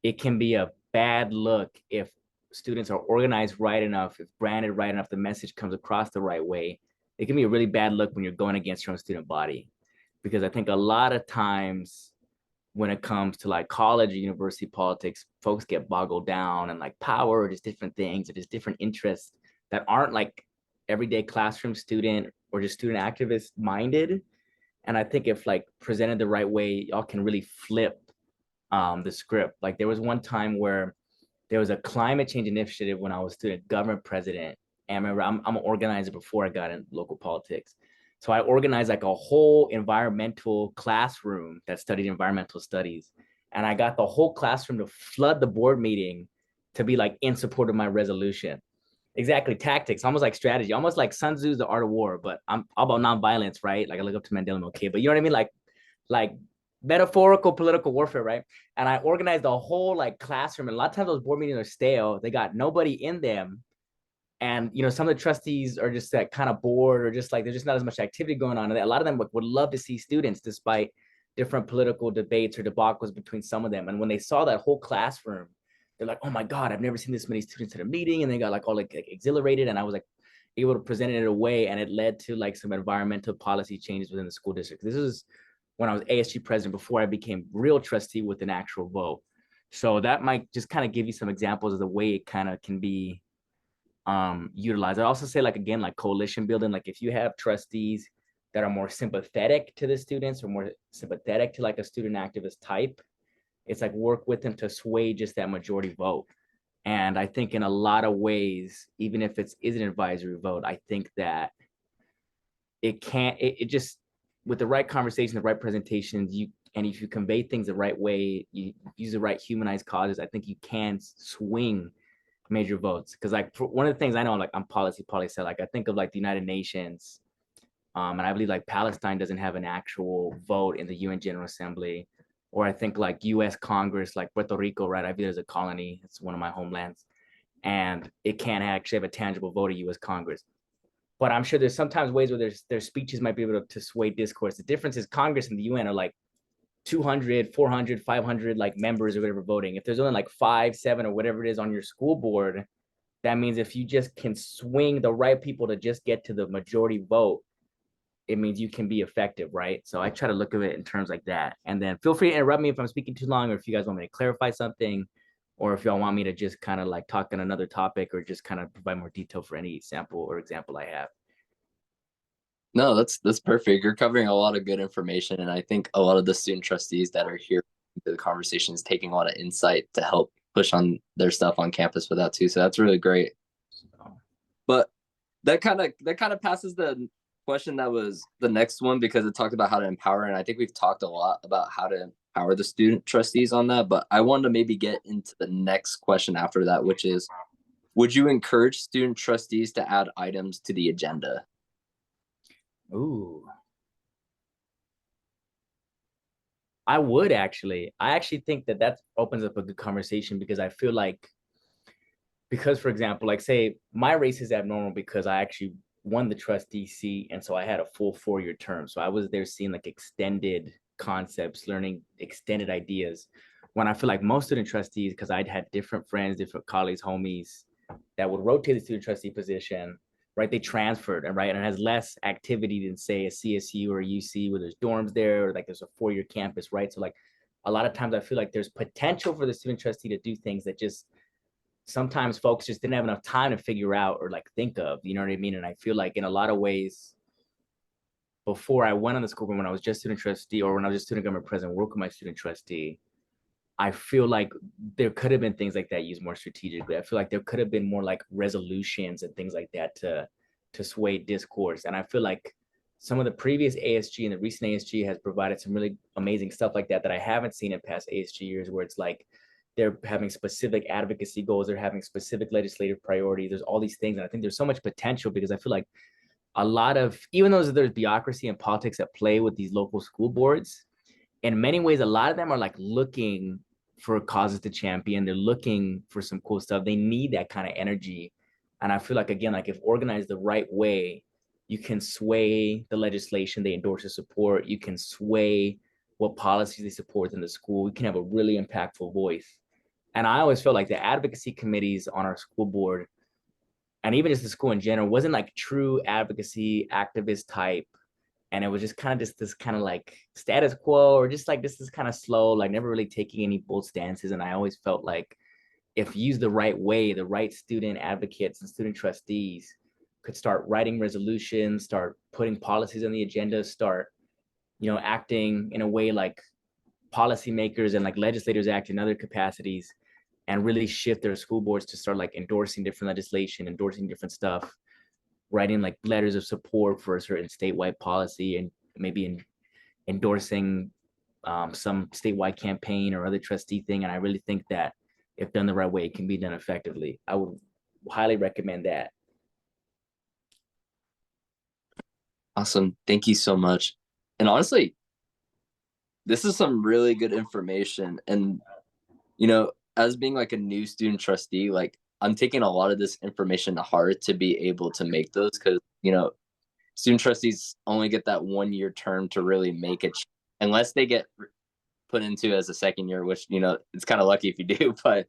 it can be a bad look if students are organized right enough, if branded right enough, the message comes across the right way, it can be a really bad look when you're going against your own student body. Because I think a lot of times when it comes to like college or university politics, folks get boggled down and like power or just different things or just different interests that aren't like everyday classroom student or just student activist minded. And I think if like presented the right way, y'all can really flip the script. Like there was one time where there was a climate change initiative when I was student government president. And I remember I'm an organizer before I got in local politics. So I organized like a whole environmental classroom that studied environmental studies. And I got the whole classroom to flood the board meeting to be like in support of my resolution. Exactly, tactics, almost like strategy, almost like Sun Tzu's The Art of War, but I'm all about nonviolence, right? Like I look up to Mandela, okay, but you know what I mean? Like metaphorical political warfare, right? And I organized the whole like classroom, and a lot of times those board meetings are stale. They got nobody in them, and you know some of the trustees are just like kind of bored or just like there's just not as much activity going on. And a lot of them would love to see students despite different political debates or debacles between some of them. And when they saw that whole classroom, they're like, oh my God, I've never seen this many students at a meeting. And they got like all like exhilarated. And I was like able to present it in a way, and it led to like some environmental policy changes within the school district. This was when I was ASG president before I became real trustee with an actual vote. So that might just kind of give you some examples of the way it kind of can be utilized. I also say like, again, like coalition building, like if you have trustees that are more sympathetic to the students or more sympathetic to like a student activist type, it's like work with them to sway just that majority vote. And I think in a lot of ways, even if it is an advisory vote, I think that it can't, it just, with the right conversation, the right presentations, and if you convey things the right way, you use the right humanized causes, I think you can swing major votes. Because like one of the things I know, like I'm policy said, like I think of like the United Nations, and I believe like Palestine doesn't have an actual vote in the UN General Assembly, or I think like U.S. Congress, like Puerto Rico, right? I view it as a colony. It's one of my homelands, and it can't actually have a tangible vote at U.S. Congress. But I'm sure there's sometimes ways where their speeches might be able to sway discourse. The difference is Congress and the UN are like 200, 400, 500 like members or whatever voting. If there's only like 5, 7 or whatever it is on your school board, that means if you just can swing the right people to just get to the majority vote, it means you can be effective, right? So I try to look at it in terms like that. And then feel free to interrupt me if I'm speaking too long, or if you guys want me to clarify something, or if y'all want me to just kind of like talk on another topic or just kind of provide more detail for any sample or example I have. No, that's perfect. You're covering a lot of good information, and I think a lot of the student trustees that are here to the conversation is taking a lot of insight to help push on their stuff on campus with that too. So that's really great. But that kind of passes the question that was the next one, because it talked about how to empower, and I think we've talked a lot about how to empower the student trustees on that. But I wanted to maybe get into the next question after that, which is, would you encourage student trustees to add items to the agenda? Ooh. I would actually. I actually think that opens up a good conversation, because I feel like, because for example, like say my race is abnormal because I actually won the trustee seat, and so I had a full 4-year term. So I was there seeing like extended concepts, learning extended ideas. When I feel like most student trustees, because I'd had different friends, different colleagues, homies that would rotate the student trustee position, right? They transferred, and right, and it has less activity than say a CSU or a UC where there's dorms there, or like there's a 4-year campus, right? So like a lot of times I feel like there's potential for the student trustee to do things that just sometimes folks just didn't have enough time to figure out or like think of, you know what I mean? And I feel like in a lot of ways, before I went on the school board, when I was just student trustee, or when I was just student government president, work with my student trustee, I feel like there could have been things like that used more strategically. I feel like there could have been more like resolutions and things like that to sway discourse. And I feel like some of the previous ASG and the recent ASG has provided some really amazing stuff like that I haven't seen in past ASG years, where it's like they're having specific advocacy goals, they're having specific legislative priorities. There's all these things. And I think there's so much potential, because I feel like a lot of, even though there's bureaucracy and politics at play with these local school boards, in many ways, a lot of them are like looking for causes to champion. They're looking for some cool stuff. They need that kind of energy. And I feel like, again, like if organized the right way, you can sway the legislation they endorse or support. You can sway what policies they support in the school. You can have a really impactful voice. And I always felt like the advocacy committees on our school board, and even just the school in general, wasn't like true advocacy activist type. And it was just kind of just this kind of like status quo, or just like this is kind of slow, like never really taking any bold stances. And I always felt like if used the right way, the right student advocates and student trustees could start writing resolutions, start putting policies on the agenda, start, acting in a way like policymakers and like legislators act in other capacities, and really shift their school boards to start like endorsing different legislation, endorsing different stuff, writing like letters of support for a certain statewide policy, and maybe endorsing some statewide campaign or other trustee thing. And I really think that if done the right way, it can be done effectively. I would highly recommend that. Awesome. Thank you so much. And honestly, this is some really good information. And, as being like a new student trustee, like I'm taking a lot of this information to heart to be able to make those, because, student trustees only get that 1 year term to really make it, unless they get put into as a second year, which, it's kind of lucky if you do, but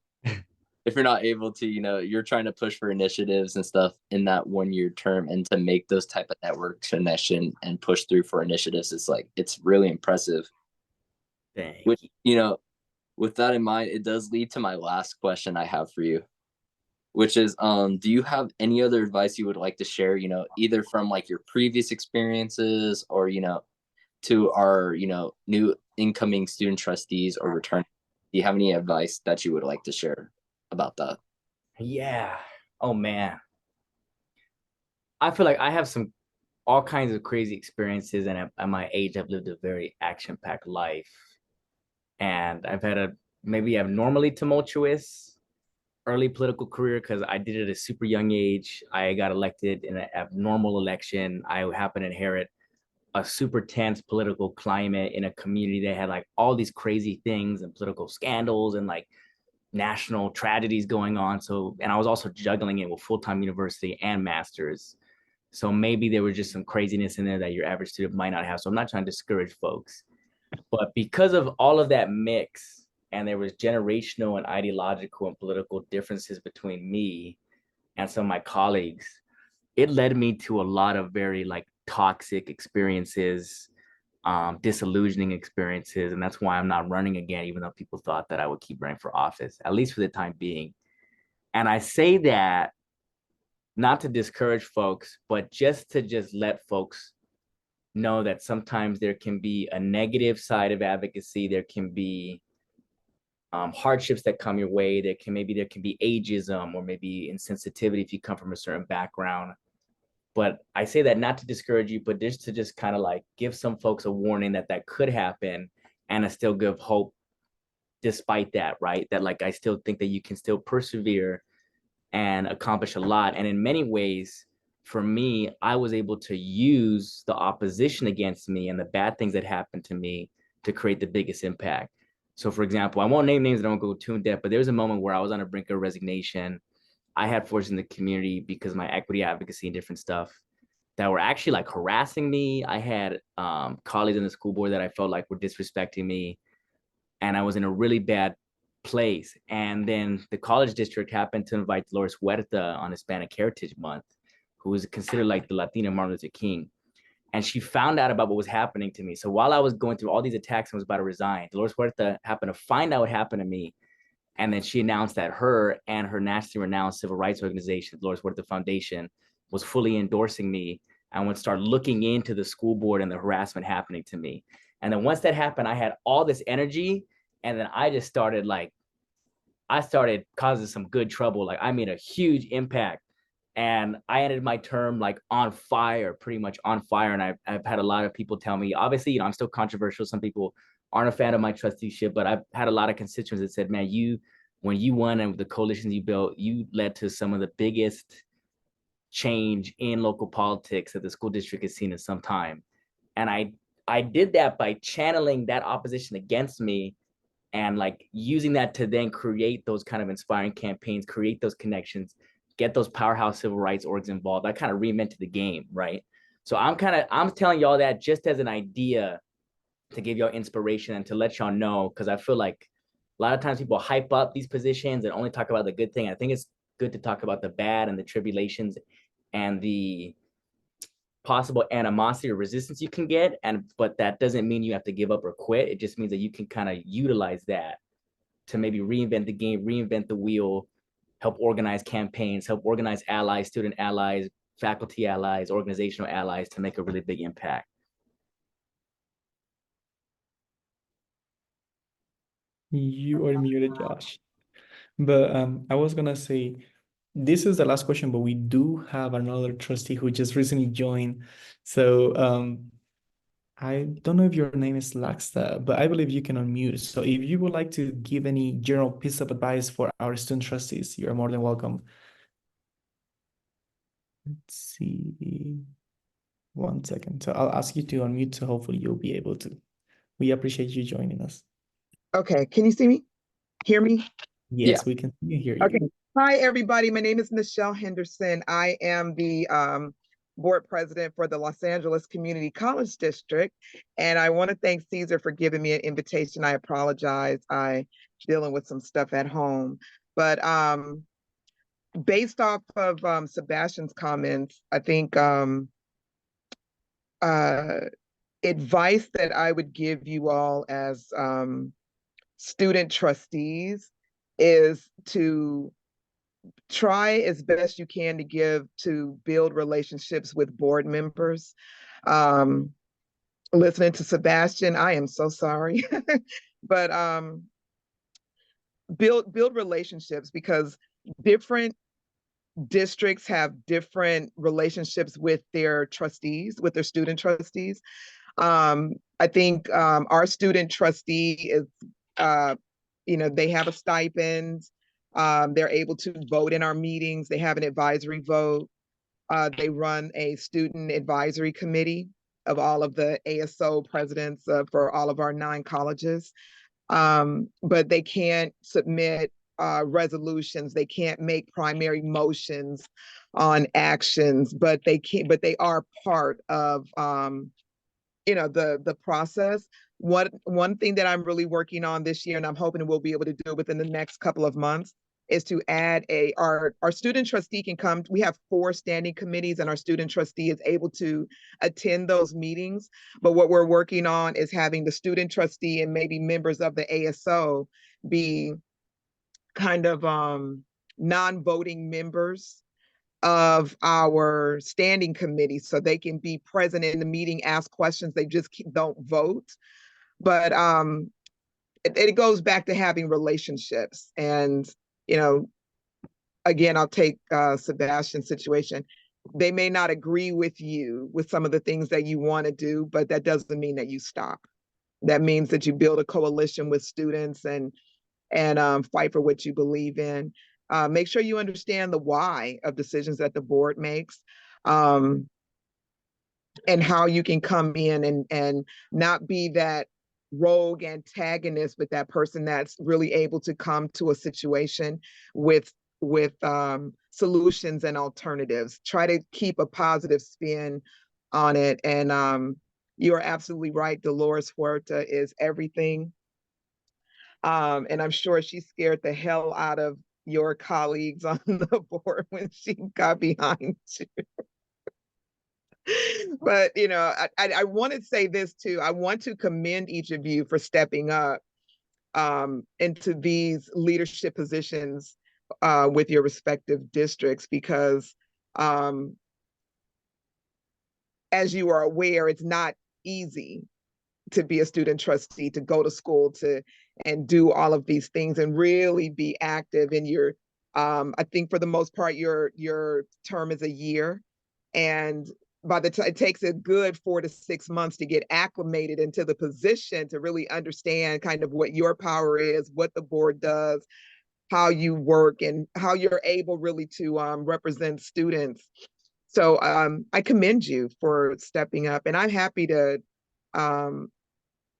if you're not able to, you're trying to push for initiatives and stuff in that 1 year term, and to make those type of network connection and push through for initiatives, it's really impressive. Thanks. Which, with that in mind, it does lead to my last question I have for you, which is, do you have any other advice you would like to share, either from like your previous experiences, or, to our, new incoming student trustees or return? Do you have any advice that you would like to share about that? Yeah. Oh man. I feel like I have all kinds of crazy experiences, and at my age, I've lived a very action-packed life. And I've had a maybe abnormally tumultuous early political career, because I did it at a super young age. I got elected in an abnormal election. I happened to inherit a super tense political climate in a community that had like all these crazy things and political scandals and like national tragedies going on. So, and I was also juggling it with full-time university and master's. So maybe there was just some craziness in there that your average student might not have. So I'm not trying to discourage folks. But because of all of that mix, and there was generational and ideological and political differences between me and some of my colleagues, it led me to a lot of very like toxic experiences, disillusioning experiences. And that's why I'm not running again, even though people thought that I would keep running for office, at least for the time being. And I say that not to discourage folks, but just to let folks know that sometimes there can be a negative side of advocacy. There can be hardships that come your way. There can be ageism, or maybe insensitivity if you come from a certain background. But I say that not to discourage you, but just to kind of like give some folks a warning that could happen, and I still give hope despite that, right? That like I still think that you can still persevere and accomplish a lot. And in many ways, for me, I was able to use the opposition against me and the bad things that happened to me to create the biggest impact. So for example, I won't name names, I don't go too in depth, but there was a moment where I was on a brink of resignation. I had forces in the community because of my equity advocacy and different stuff that were actually like harassing me. I had colleagues in the school board that I felt like were disrespecting me, and I was in a really bad place. And then the college district happened to invite Dolores Huerta on Hispanic Heritage Month, who was considered like the Latina Martin Luther King. And she found out about what was happening to me. So while I was going through all these attacks and was about to resign, Dolores Huerta happened to find out what happened to me. And then she announced that her and her nationally renowned civil rights organization, Dolores Huerta Foundation, was fully endorsing me, and would start looking into the school board and the harassment happening to me. And then once that happened, I had all this energy. And then I started causing some good trouble. Like I made a huge impact, and I ended my term like on fire, pretty much on fire. And I've had a lot of people tell me, obviously, I'm still controversial. Some people aren't a fan of my trusteeship, but I've had a lot of constituents that said, man, when you won and the coalitions you built, you led to some of the biggest change in local politics that the school district has seen in some time. And I did that by channeling that opposition against me, and like using that to then create those kind of inspiring campaigns, create those connections, get those powerhouse civil rights orgs involved. I kind of reinvented the game, right? So I'm telling y'all that just as an idea to give y'all inspiration and to let y'all know, because I feel like A lot of times people hype up these positions and only talk about the good thing. I think it's good to talk about the bad and the tribulations and the possible animosity or resistance you can get. But that doesn't mean you have to give up or quit. It just means that you can kind of utilize that to maybe reinvent the game, reinvent the wheel, help organize campaigns, help organize allies, student allies, faculty allies, organizational allies to make a really big impact. You are muted, Josh. But I was gonna say, this is the last question, but we do have another trustee who just recently joined. So I don't know if your name is Laxta, but I believe you can unmute. So if you would like to give any general piece of advice for our student trustees, you are more than welcome. Let's see. 1 second. So I'll ask you to unmute, so hopefully you'll be able to. We appreciate you joining us. Okay, can you see me? Hear me? Yes, we can see and hear you. Okay. Hi, everybody. My name is Nichelle Henderson. I am the board president for the Los Angeles Community College District. And I want to thank Caesar for giving me an invitation. I apologize. I'm dealing with some stuff at home. But based off of Sebastian's comments, I think advice that I would give you all as student trustees is to try as best you can to build relationships with board members. Listening to Sebastian, I am so sorry, but build relationships, because different districts have different relationships with their trustees, with their student trustees. I think our student trustee is, they have a stipend. They're able to vote in our meetings. They have an advisory vote. They run a student advisory committee of all of the ASO presidents for all of our 9 colleges. But they can't submit resolutions. They can't make primary motions on actions, but they are part of the process. One thing that I'm really working on this year, and I'm hoping we'll be able to do within the next couple of months, is to add our student trustee can come. We have 4 standing committees, and our student trustee is able to attend those meetings. But what we're working on is having the student trustee and maybe members of the ASO be kind of non-voting members of our standing committee, so they can be present in the meeting, ask questions. They just don't vote. But it goes back to having relationships. And again, I'll take Sebastian's situation. They may not agree with you with some of the things that you want to do, but that doesn't mean that you stop. That means that you build a coalition with students and fight for what you believe in. Make sure you understand the why of decisions that the board makes, and how you can come in and not be that rogue antagonist, but that person that's really able to come to a situation with solutions and alternatives. Try to keep a positive spin on it. And you are absolutely right. Dolores Huerta is everything. And I'm sure she scared the hell out of your colleagues on the board when she got behind you. But I want to say this too. I want to commend each of you for stepping up into these leadership positions with your respective districts, because as you are aware, it's not easy to be a student trustee, to go to school and do all of these things and really be active in your, I think for the most part, your term is a year. And by the time, it takes a good 4 to 6 months to get acclimated into the position, to really understand kind of what your power is, what the board does, how you work, and how you're able really to represent students. So I commend you for stepping up, and I'm happy to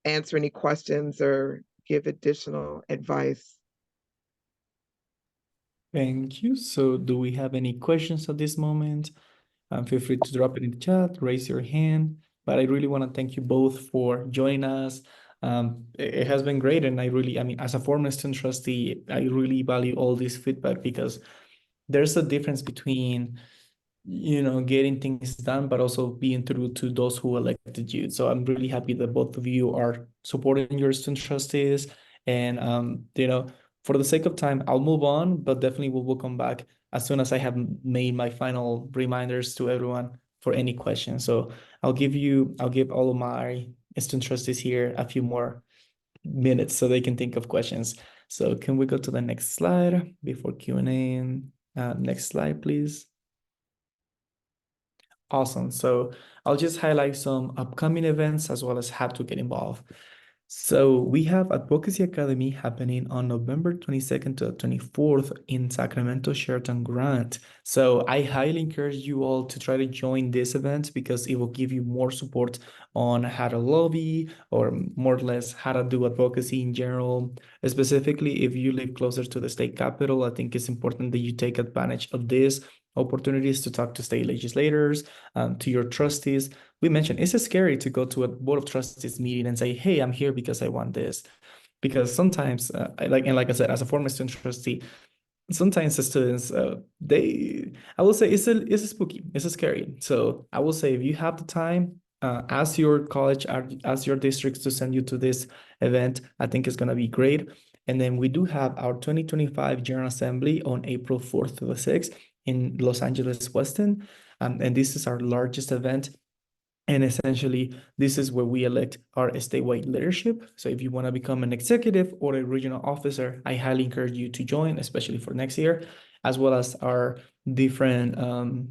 answer any questions or give additional advice. Thank you. So do we have any questions at this moment? Feel free to drop it in the chat, raise your hand. But I really want to thank you both for joining us. It has been great. And I mean, as a former student trustee, I really value all this feedback because there's a difference between getting things done, but also being true to those who elected you. So I'm really happy that both of you are supporting your student trustees. And for the sake of time, I'll move on, but definitely we'll come back as soon as I have made my final reminders to everyone for any questions. So I'll give all of my student trustees here a few more minutes so they can think of questions. So can we go to the next slide before Q&A? Next slide, please. Awesome. So I'll just highlight some upcoming events as well as how to get involved. So we have Advocacy Academy happening on November 22nd to 24th in Sacramento Sheraton Grant. So I highly encourage you all to try to join this event because it will give you more support on how to lobby or more or less how to do advocacy in general. Specifically, if you live closer to the state capital, I think it's important that you take advantage of this opportunities to talk to state legislators, to your trustees. We mentioned it's scary to go to a board of trustees meeting and say, "Hey, I'm here because I want this," because sometimes, like I said, as a former student trustee, sometimes the students I will say it's spooky, it's scary. So I will say if you have the time, ask your college, ask your districts to send you to this event. I think it's gonna be great. And then we do have our 2025 General Assembly on April 4th to the 6th in Los Angeles, Weston. And this is our largest event. And essentially, this is where we elect our statewide leadership. So if you want to become an executive or a regional officer, I highly encourage you to join, especially for next year, as well as our different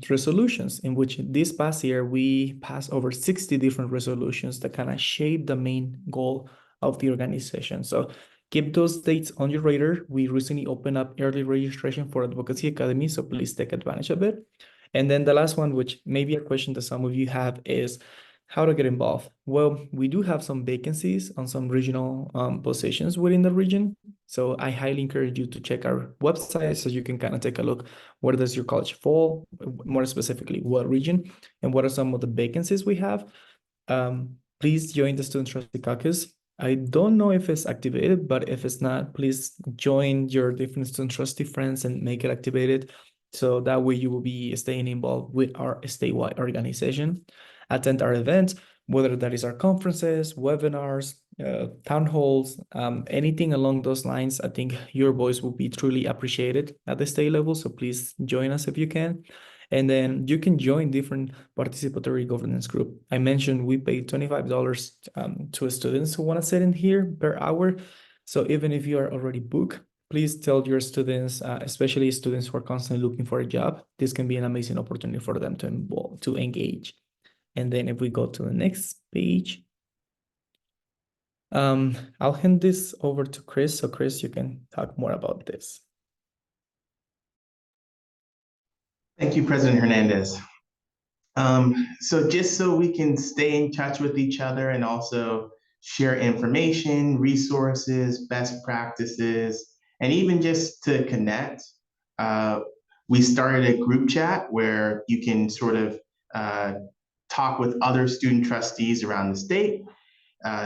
resolutions, in which this past year, we passed over 60 different resolutions that kind of shape the main goal of the organization. So keep those dates on your radar. We recently opened up early registration for Advocacy Academy, so please take advantage of it. And then the last one, which may be a question that some of you have, is how to get involved. Well, we do have some vacancies on some regional positions within the region. So I highly encourage you to check our website so you can kind of take a look. Where does your college fall? More specifically, what region? And what are some of the vacancies we have? Please join the Student Trustee Caucus. I don't know if it's activated, but if it's not, please join your different student trustee friends and make it activated. So that way you will be staying involved with our statewide organization. Attend our events, whether that is our conferences, webinars, town halls, anything along those lines. I think your voice will be truly appreciated at the state level. So please join us if you can. And then you can join different participatory governance group. I mentioned we pay $25 to students who want to sit in here per hour. So even if you are already booked, please tell your students, especially students who are constantly looking for a job, this can be an amazing opportunity for them to engage. And then if we go to the next page, I'll hand this over to Chris. So Chris, you can talk more about this. Thank you, President Hernandez. So just so we can stay in touch with each other and also share information, resources, best practices, and even just to connect, we started a group chat where you can sort of talk with other student trustees around the state.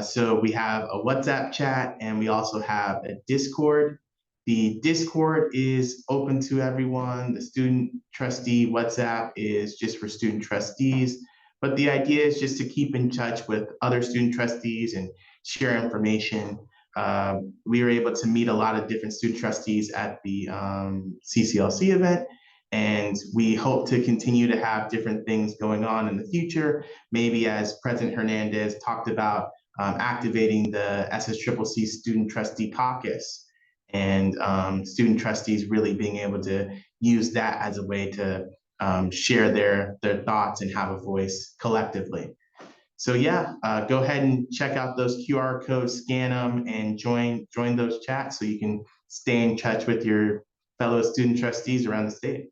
So we have a WhatsApp chat and we also have a Discord. The Discord is open to everyone. The student trustee WhatsApp is just for student trustees. But the idea is just to keep in touch with other student trustees and share information. We were able to meet a lot of different student trustees at the CCLC event. And we hope to continue to have different things going on in the future. Maybe as President Hernandez talked about, activating the SSCCC Student Trustee Caucus and student trustees really being able to use that as a way to share their thoughts and have a voice collectively. So yeah, go ahead and check out those QR codes, scan them, and join those chats so you can stay in touch with your fellow student trustees around the state.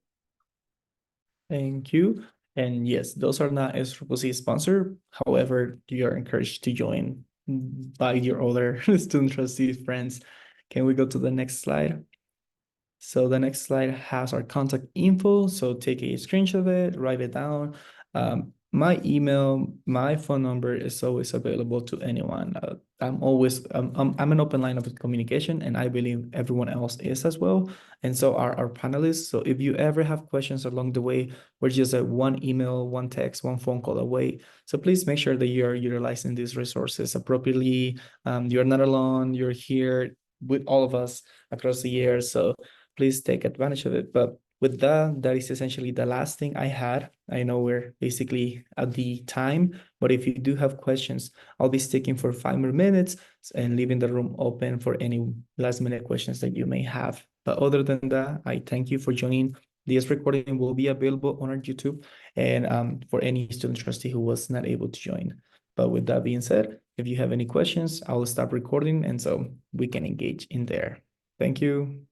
Thank you. And yes, those are not SCCC sponsored. However, you are encouraged to join by your other student trustee friends. Can we go to the next slide? So the next slide has our contact info. So take a screenshot of it, write it down. my email, my phone number is always available to anyone. I'm an open line of communication, and I believe everyone else is as well. And so are our panelists. So if you ever have questions along the way, we're just a one email, one text, one phone call away. So please make sure that you're utilizing these resources appropriately. You're not alone. You're here with all of us across the years. So please take advantage of it. But with that, that is essentially the last thing I had. I know we're basically at the time, but if you do have questions, I'll be sticking for 5 more minutes and leaving the room open for any last minute questions that you may have. But other than that, I thank you for joining. This recording will be available on our YouTube and for any student trustee who was not able to join. But with that being said, if you have any questions, I will stop recording and so we can engage in there. Thank you.